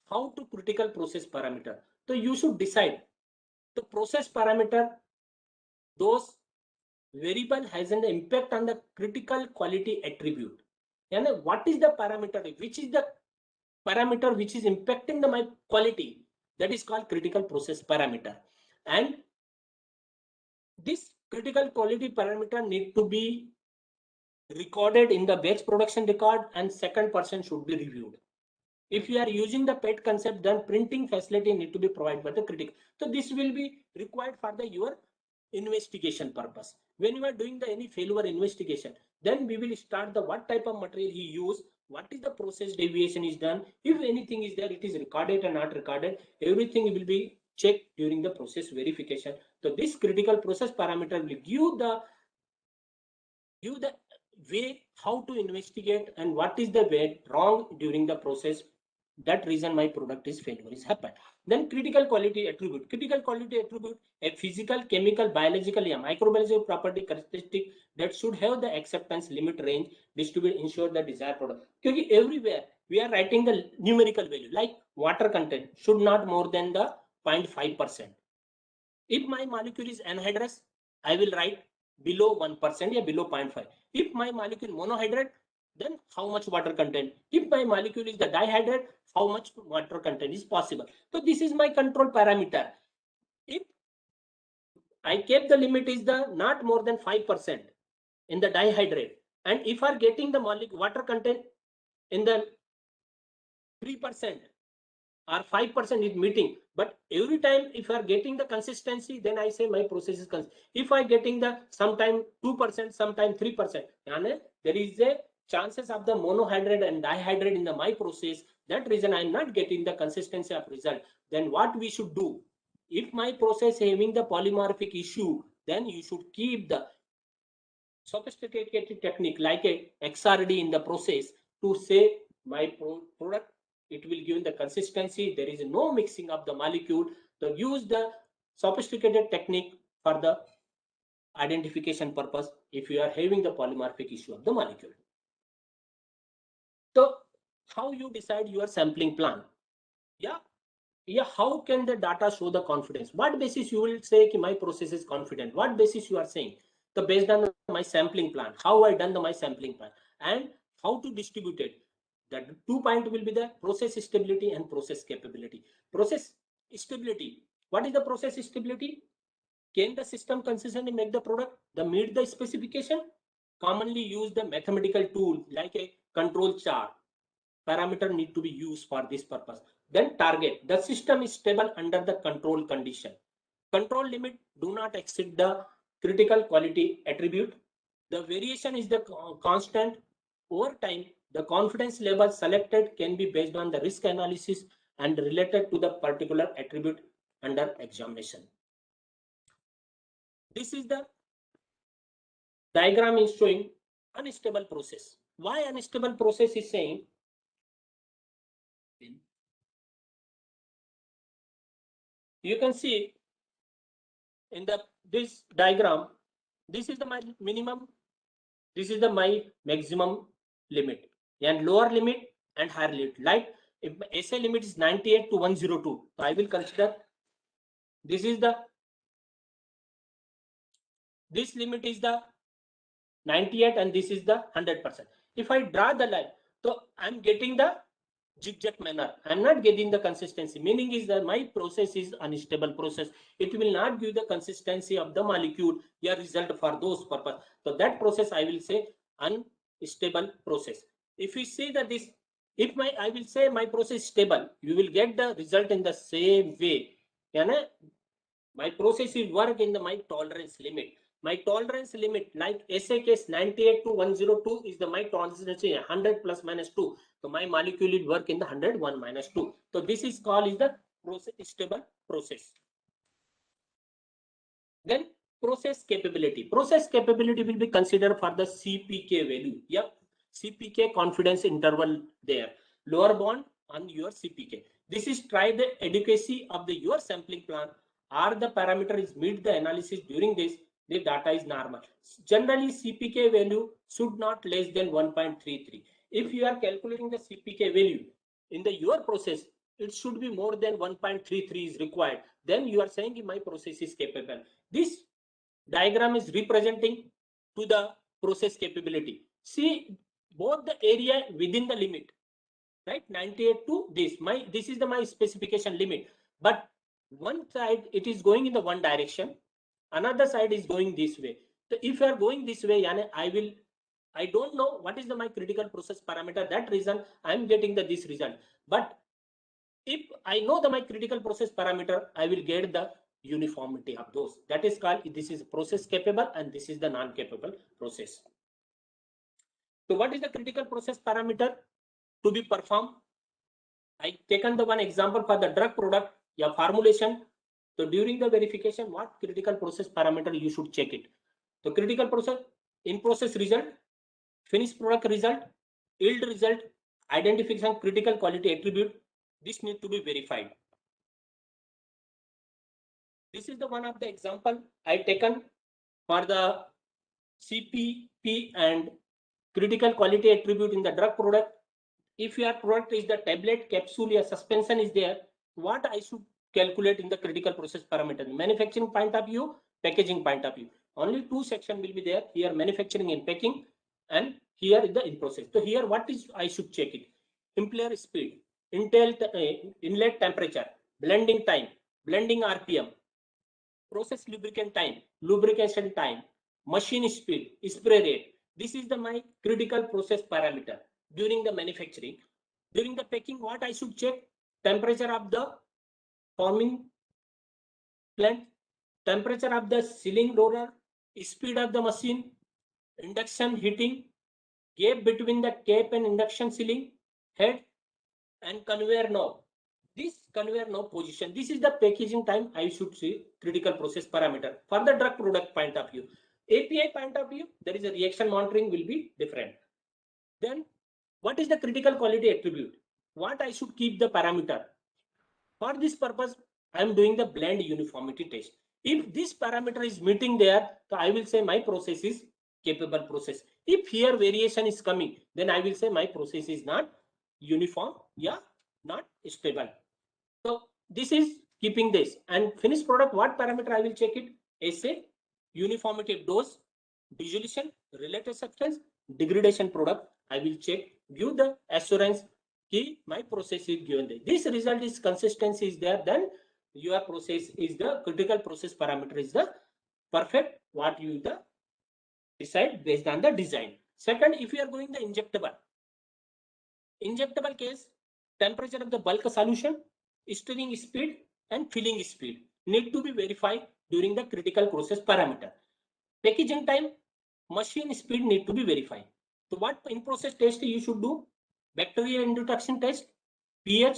S3: how to critical process parameter. So you should decide the process parameter. Those variable has an impact on the critical quality attribute. And what is the parameter? Which is the parameter which is impacting the my quality? That is called critical process parameter. And this critical quality parameter need to be recorded in the batch production record, and second person should be reviewed. If you are using the PET concept, then printing facility need to be provided by the critical. So this will be required for the your investigation purpose. When you are doing the any failure investigation, then we will start the what type of material he used, what is the process deviation is done. If anything is there, it is recorded or not recorded. Everything will be checked during the process verification. So this critical process parameter will give the way how to investigate and what is the way wrong during the process. That reason my product is failure is happened. Then critical quality attribute. Critical quality attribute, a physical, chemical, biological, or microbiological property characteristic that should have the acceptance limit range distribute ensure the desired product. Because everywhere we are writing the numerical value, like water content should not more than the 0.5%. If my molecule is anhydrous, I will write below 1% or below 0.5. If my molecule monohydrate, then how much water content? If my molecule is the dihydrate, how much water content is possible? So this is my control parameter. If I kept the limit is the not more than 5% in the dihydrate, and if are getting the molecule water content in the 3% or 5% is meeting, but every time if you are getting the consistency, then I say my process is if I getting the sometime 2%, sometime 3%, and there is a chances of the monohydrate and dihydrate in the my process. That reason I'm not getting the consistency of result. Then what we should do? If my process having the polymorphic issue, then you should keep the sophisticated technique like a XRD in the process to say my product, it will give the consistency. There is no mixing of the molecule. So use the sophisticated technique for the identification purpose if you are having the polymorphic issue of the molecule. So how you decide your sampling plan? Yeah, how can the data show the confidence? What basis you will say my process is confident? What basis you are saying? So based on my sampling plan, how I done my sampling plan, and how to distribute it. The 2 point will be the process stability and process capability. Process stability. What is the process stability? Can the system consistently make the product the meet the specification? Commonly use the mathematical tool like a control chart. Parameter need to be used for this purpose. Then target. The system is stable under the control condition. Control limit do not exceed the critical quality attribute. The variation is the constant. Over time, the confidence level selected can be based on the risk analysis and related to the particular attribute under examination. This is the diagram is showing unstable process. Why unstable process is saying? You can see in this diagram, this is the my minimum, this is the my maximum limit, and lower limit and higher limit. Like if my SA limit is 98 to 102, so I will consider this limit is the 98 and this is the 100%. If I draw the line, so I'm getting the zigzag manner. I'm not getting the consistency. Meaning is that my process is unstable process. It will not give the consistency of the molecule, your result for those purpose. So that process I will say unstable process. If we say that this, if I will say my process is stable, you will get the result in the same way. My process will work in my tolerance limit. My tolerance limit, like SA case 98 to 102 is the my tolerance 100 plus minus 2. So my molecule will work in the 100 1 minus 2. So this is called is the process stable process. Then process capability. Process capability will be considered for the CPK value. Yep, CPK confidence interval there. Lower bound on your CPK. This is try the adequacy of the your sampling plan, or the parameter is meet the analysis during this, the data is normal. Generally, CPK value should not less than 1.33. If you are calculating the CPK value in the your process, it should be more than 1.33 is required. Then you are saying my process is capable. This diagram is representing to the process capability. See both the area within the limit, right? 98 to this. This is the my specification limit. But one side it is going in the one direction, another side is going this way. So if you are going this way, I don't know what is my critical process parameter. That reason I am getting this result. But if I know my critical process parameter, I will get the uniformity of those. That is called, this is process capable and this is the non-capable process. So what is the critical process parameter to be performed? I taken the one example for the drug product, formulation. So during the verification, what critical process parameter you should check it? The critical process, in process result, finished product result, yield result, identification critical quality attribute. This need to be verified. This is the one of the example I taken for the CPP and critical quality attribute in the drug product. If your product is the tablet, capsule, or suspension is there, what I should calculate in the critical process parameter? Manufacturing point of view, packaging point of view. Only two sections will be there. Here manufacturing and packing, and here is the in process. So here what is I should check it? Impeller speed, inlet temperature, blending time, blending RPM, process lubricant time, lubrication time, machine speed, spray rate. This is my critical process parameter during the manufacturing. During the packing, what I should check? Temperature of the forming plant, temperature of the sealing roller, speed of the machine, induction heating, gap between the cap and induction sealing head, and conveyor knob. This conveyor knob position, this is the packaging time I should see critical process parameter. For the drug product point of view, API point of view, there is a reaction monitoring will be different. Then what is the critical quality attribute? What I should keep the parameter? For this purpose, I am doing the blend uniformity test. If this parameter is meeting there, so I will say my process is capable process. If here variation is coming, then I will say my process is not uniform, not stable. So this is keeping this. And finished product, what parameter I will check it? SA, uniformity of dose, dissolution, related substance, degradation product. I will check, give the assurance that my process is given there. This result is consistency is there, then your process is the critical process parameter is the perfect, what you decide based on the design. Second, if you are going the injectable case, temperature of the bulk solution, stirring speed and filling speed need to be verified during the critical process parameter. Packaging time, machine speed need to be verified. So what in process test you should do? Bacterial introduction test, pH,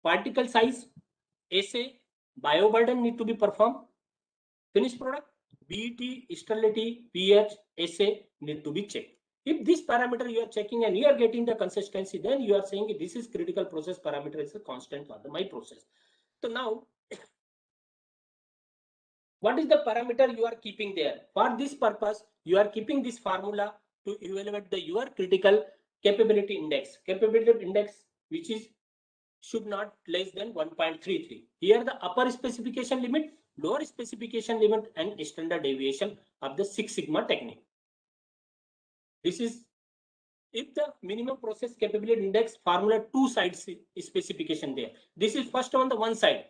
S3: particle size, assay, bioburden need to be performed. Finished product, BET, sterility, pH, assay need to be checked. If this parameter you are checking and you are getting the consistency, then you are saying this is critical process parameter is a constant for my process. So now, what is the parameter you are keeping there? For this purpose, you are keeping this formula to evaluate your critical capability index. Capability index, which is should not less than 1.33. Here the upper specification limit, lower specification limit, and standard deviation of the Six Sigma technique. This is if the minimum process capability index formula two sides specification there. This is first on the one side,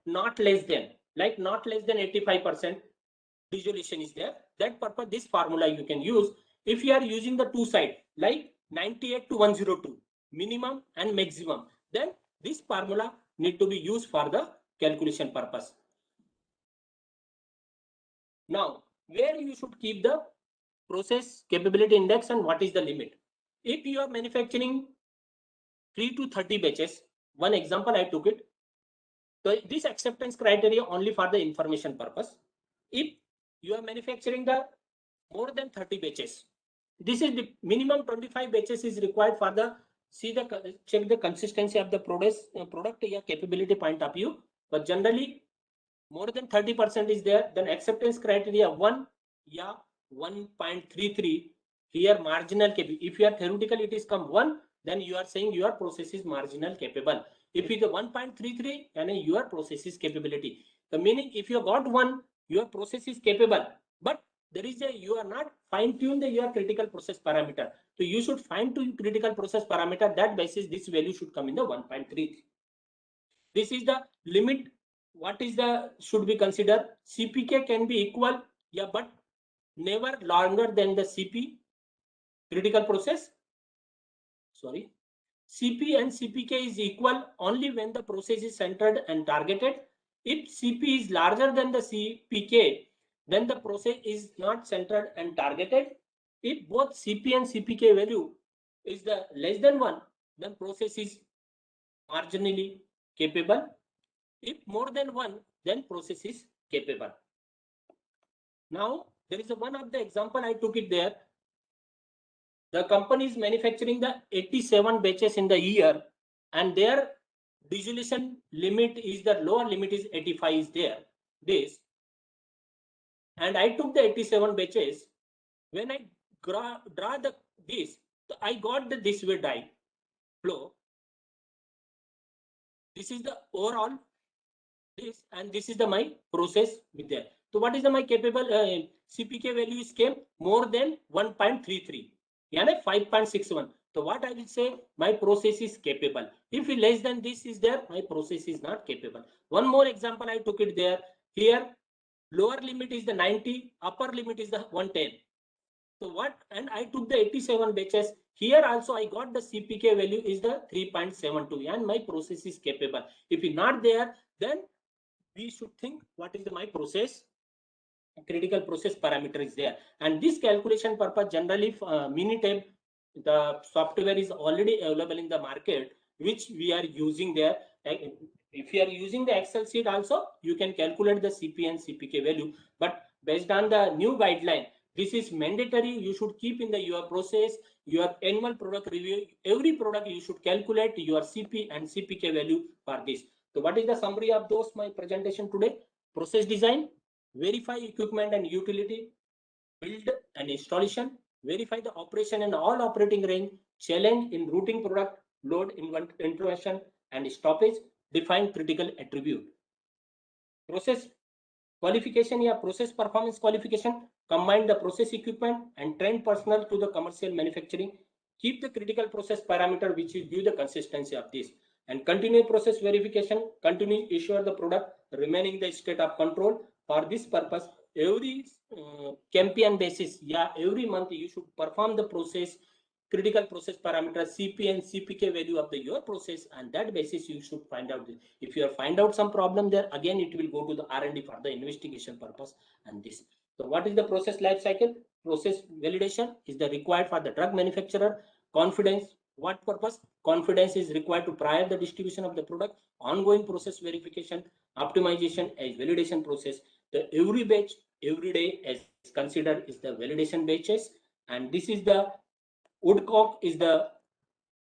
S3: not less than, like not less than 85% resolution is there. That purpose, this formula you can use. If you are using the two side, like 98 to 102, minimum and maximum, then this formula need to be used for the calculation purpose. Now, where you should keep the process capability index and what is the limit? If you are manufacturing 3 to 30 batches, one example I took it. So this acceptance criteria only for the information purpose. If you are manufacturing the more than 30 batches, this is the minimum 25 batches is required for the check the consistency of the product capability point of view. But generally more than 30% is there, then acceptance criteria 1 1.33 here marginal capable. If you are theoretical it is come 1, then you are saying your process is marginal capable. If it is 1.33, then your process is capability. The meaning if you got 1, your process is capable, but there is you are not fine tune your critical process parameter. So you should fine tune critical process parameter. That basis this value should come in the 1.33. This is the limit. What is the should be considered? CPK can be equal, but never longer than the CP critical process. Sorry, CP and CPK is equal only when the process is centered and targeted. If CP is larger than the CPK, then the process is not centered and targeted. If both CP and CPK value is the less than 1, then process is marginally capable. If more than 1, then process is capable. Now, there is one of the example I took it there. The company is manufacturing the 87 batches in the year, and their dissolution limit is the lower limit is 85 is there. This, and I took the 87 batches. When I draw the this, so I got the this way die flow. This is the overall this, and this is the my process with there. So what is the my capable CPK value is came more than 1.33, 5.61. So what I will say, my process is capable. If less than this is there, my process is not capable. One more example I took it there. Here lower limit is the 90, upper limit is the 110. So what, and I took the 87 batches. Here also I got the CPK value is the 3.72, and my process is capable. If it's not there, then we should think what is my process critical process parameter is there. And this calculation purpose generally Minitab, the software is already available in the market, which we are using there. If you are using the Excel sheet also, you can calculate the CP and CPK value, but based on the new guideline, this is mandatory. You should keep in your process, your annual product review, every product you should calculate your CP and CPK value for this. So what is the summary of those my presentation today? Process design, verify equipment and utility, build and installation, verify the operation and all operating range, challenge in routing product, load intervention and stoppage, define critical attribute. Process qualification या process performance qualification, combine the process equipment and train personnel to the commercial manufacturing, keep the critical process parameter which will give the consistency of this, and continue process verification, continue issue the product remaining the state of control. For this purpose, every campaign basis, every month you should perform the process critical process parameter CP and CPK value of your process, and that basis you should find out. If you find out some problem there, again it will go to the R&D for the investigation purpose. And this, so what is the process life cycle? Process validation is the required for the drug manufacturer. Confidence, what purpose? Confidence is required to prior the distribution of the product. Ongoing process verification, optimization as validation process. The every batch every day as considered is the validation batches, and this is the Woodcock is the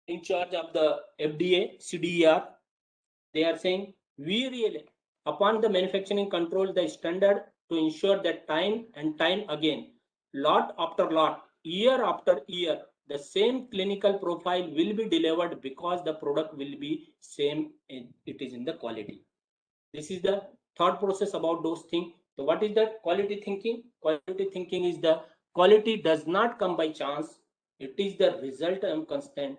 S3: in charge of the FDA, CDER. They are saying we really, upon the manufacturing control the standard to ensure that time and time again, lot after lot, year after year, the same clinical profile will be delivered because the product will be same, it is in the quality. This is the thought process about those things. So what is the quality thinking? Quality thinking is the quality does not come by chance. It is the result constant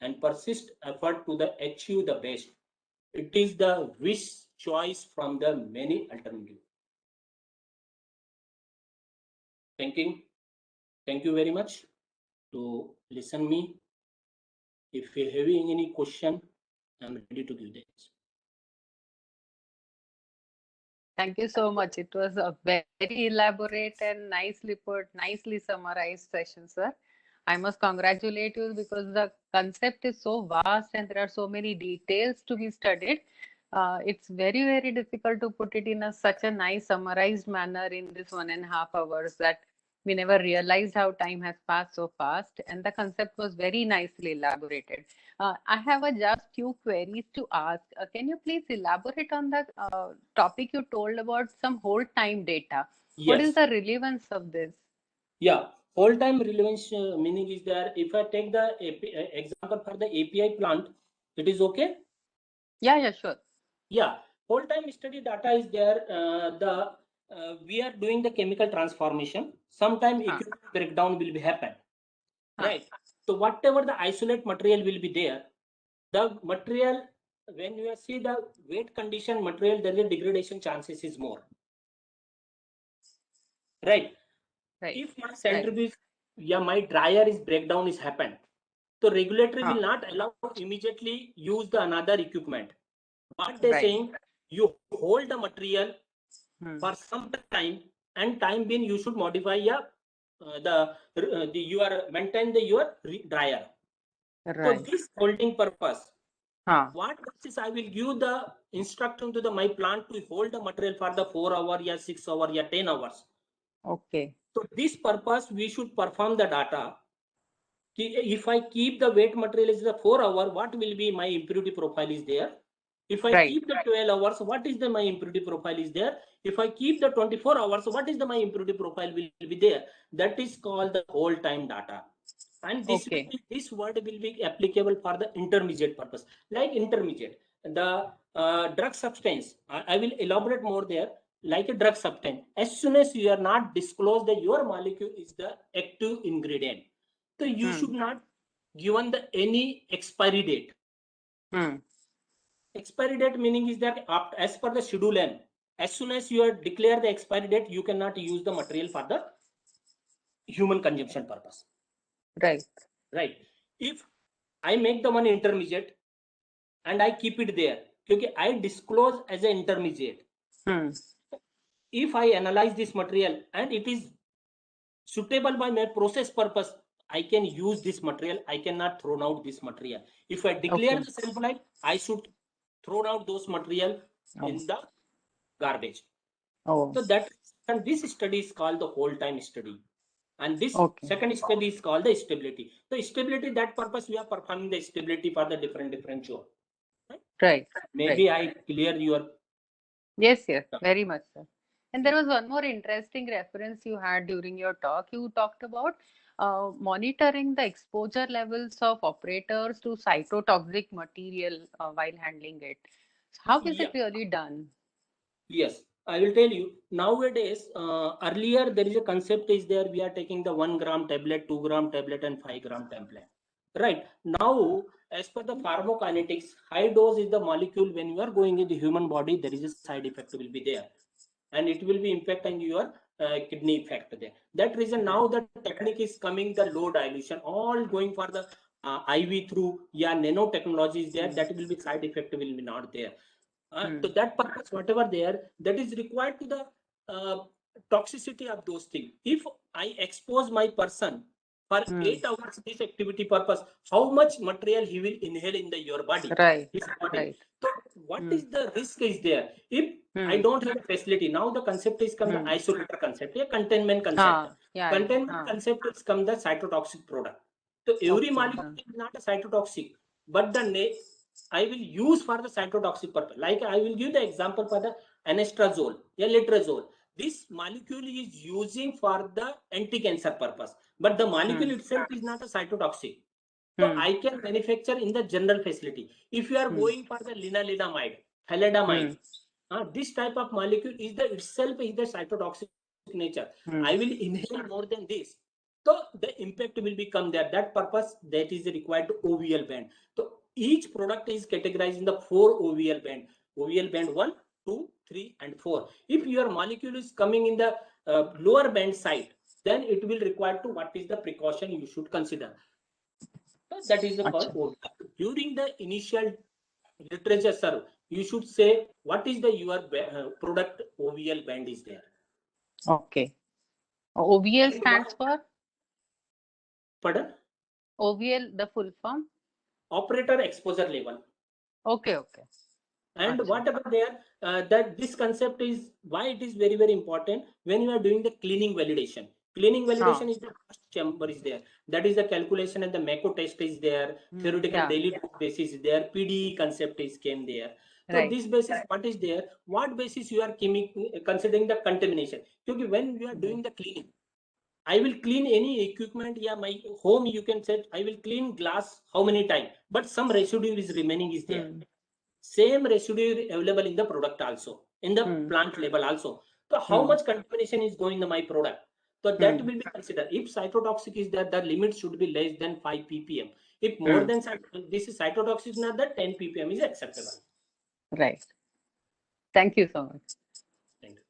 S3: and persist effort to the achieve the best. It is the wish choice from the many alternatives. Thank you very much to listen me. If you having any question, I'm ready to give this.
S2: Thank you so much. It was a very elaborate and nicely summarized session, sir. I must congratulate you because the concept is so vast and there are so many details to be studied. It's very difficult to put it in such a nice summarized manner in this 1.5 hours that we never realized how time has passed so fast, and the concept was very nicely elaborated. I have just few queries to ask. Can you please elaborate on the topic you told about some hold time data? What is
S3: Yes.
S2: the relevance of this?
S3: Yeah. Hold time relevance meaning is there. If I take the example for the API plant, it is okay.
S2: Yeah, sure.
S3: Yeah. Hold time study data is there. We are doing the chemical transformation. Sometime equipment breakdown will be happen. Right. So whatever the isolate material will be there, the material, when you see the wet condition material, then the degradation chances is more. Right. If my centrifuge, my dryer is breakdown is happened, so regulatory will not allow immediately use the another equipment. What they saying, you hold the material for some time, and time being you should modify maintain your dryer. So this holding purpose, what is I will give the instruction to my plant to hold the material for the 4 hours, 6 hours, 10 hours.
S2: Okay.
S3: So this purpose we should perform the data. If I keep the wet material is the 4 hours, what will be my impurity profile is there? If I keep the 12 hours, what is the my impurity profile is there? If I keep the 24 hours, what is the my impurity profile will be there? That is called the whole time data. And this this word will be applicable for the intermediate purpose. Like intermediate, the drug substance, I will elaborate more there. Like a drug substance, as soon as you are not disclosed that your molecule is the active ingredient, so you should not given the any expiry date. Expiry date meaning is that as per the schedule N, as soon as you are declare the expiry date, you cannot use the material for the human consumption purpose. Right. If I make the one intermediate and I keep it there, because I disclose as an intermediate. If I analyze this material and it is suitable by my process purpose, I can use this material. I cannot throw out this material. If I declare the shelf life, I should throw out those material in the garbage. So that, and this study is called the whole time study. And this second study is called the stability. So stability, that purpose we are performing the stability for the different job.
S2: Right.
S3: Maybe I clear your.
S2: Yes, very much, sir. And there was one more interesting reference you had during your talk. You talked about monitoring the exposure levels of operators to cytotoxic material while handling it. How is it really done?
S3: Yes, I will tell you. Nowadays, earlier there is a concept is there. We are taking the 1 gram tablet, 2 gram tablet, and 5 gram tablet. Right now, as per the pharmacokinetics, high dose is the molecule. When you are going in the human body, there is a side effect will be there, and it will be impact on your kidney effect there. That reason now the technique is coming the low dilution, all going for the IV through nanotechnology is there. That will be side effect will be not there. To that purpose, whatever there, that is required to the toxicity of those things. If I expose my person for 8 hours this activity purpose, how much material he will inhale in your body? His body. So what is the risk is there? If I don't have a facility, now the concept is come the isolator concept, a containment concept. Containment concept is come the cytotoxic product. So every molecule is not a cytotoxic, but the I will use for the cytotoxic purpose. Like I will give the example for the anastrozole, letrozole. This molecule is using for the anti-cancer purpose, but the molecule itself is not a cytotoxic. So I can manufacture in the general facility. If you are going for the lenalidomide, thalidomide, this type of molecule is the itself is the cytotoxic nature. I will inhale more than this. So the impact will become there. That purpose that is required to OVL band. So each product is categorized in the 4 OVL band. OVL band 1, 2, 3, and 4. If your molecule is coming in the lower band side, then it will require to what is the precaution you should consider. So that is the called OVL. During the initial literature serve, you should say what is the your product OVL band is there.
S2: Okay. OVL stands for
S3: Pardon?
S2: OVL, the full form.
S3: Operator exposure level.
S2: Okay, okay.
S3: And
S2: Acha.
S3: whatever there, that this concept is why it is very, very important when you are doing the cleaning validation. Cleaning validation is the first chamber is there. That is the calculation and the macro test is there. Theoretical
S2: Yeah.
S3: daily basis is there. PDE concept is came there. So
S2: Right.
S3: this basis, what is there? What basis you are considering the contamination? Because when you are doing the cleaning, I will clean any equipment. Yeah, my home you can set. I will clean glass how many times, but some residue is remaining is there. Same residue available in the product also, in the plant level also. So how much contamination is going in my product? So that will be considered. If cytotoxic is there, the limit should be less than 5 ppm. If more than this is cytotoxic, not that 10 ppm is acceptable.
S2: Right. Thank you so much.
S3: Thank you.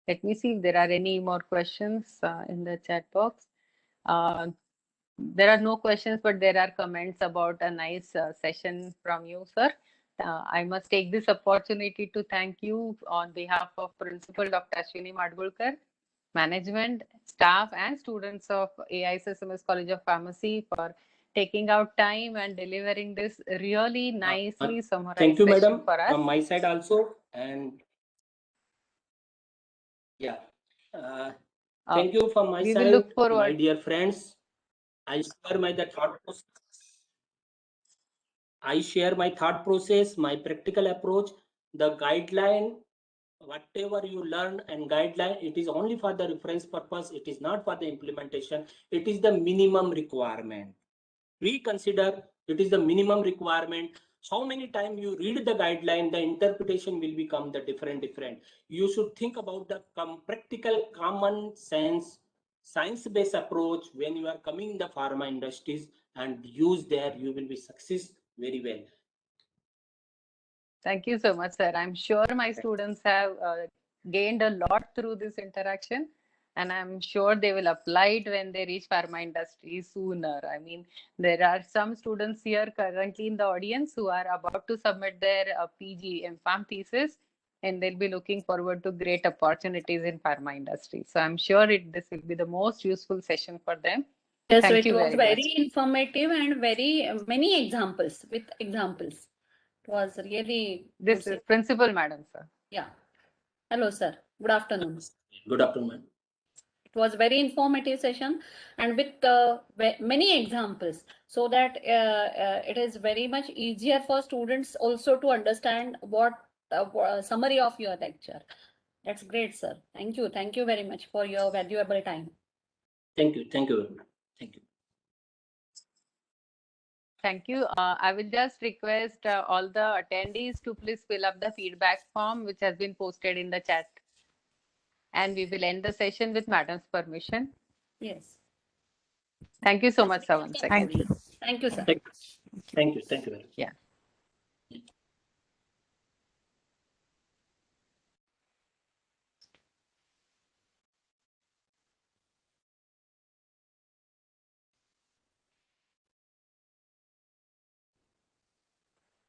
S2: Let me see if there are any more questions in the chat box. There are no questions, but there are comments about a nice session from you, sir. I must take this opportunity to thank you on behalf of Principal Dr. Ashwini Madgulkar, management, staff, and students of AISSMS College of Pharmacy for taking out time and delivering this really nicely summarized
S3: Thank you,
S2: session
S3: madam,
S2: for us.
S3: from my side also. And yeah, thank you from my
S2: we
S3: side,
S2: will look
S3: my
S2: forward.
S3: dear friends. I share my the thought process. I share my thought process, my practical approach, the guideline, whatever you learn and guideline, it is only for the reference purpose. It is not for the implementation. It is the minimum requirement. We consider it is the minimum requirement. How many times you read the guideline, the interpretation will become the different. You should think about the practical, common sense, science-based approach when you are coming in the pharma industries and use there, you will be success very well.
S2: Thank you so much, sir. I'm sure my students have gained a lot through this interaction, and I'm sure they will apply it when they reach pharma industry sooner. I mean, there are some students here currently in the audience who are about to submit their PG MPharm thesis, and they'll be looking forward to great opportunities in pharma industry. So I'm sure this will be the most useful session for them.
S5: Yes, so
S2: Thank
S5: it
S2: you
S5: was
S2: very
S5: very informative and very many examples with examples. It was really
S2: This
S5: good.
S2: is Principal Madam, sir.
S5: Yeah. Hello, sir. Good afternoon.
S3: Good afternoon.
S5: It was very informative session and with many examples, so that it is very much easier for students also to understand what summary of your lecture. That's great, sir. Thank you. Thank you very much for your valuable time.
S3: Thank you. Thank you. Thank you.
S2: Thank you. I will just request all the attendees to please fill up the feedback form which has been posted in the chat. And we will end the session with Madam's permission.
S5: Yes.
S2: Thank you so much, sir, once again.
S1: Thank you.
S5: Thank you, sir.
S3: Thank you. Thank you very much.
S2: Yeah.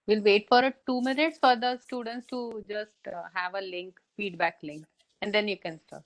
S2: We'll wait for 2 minutes for the students to just have a link, feedback link, and then you can start.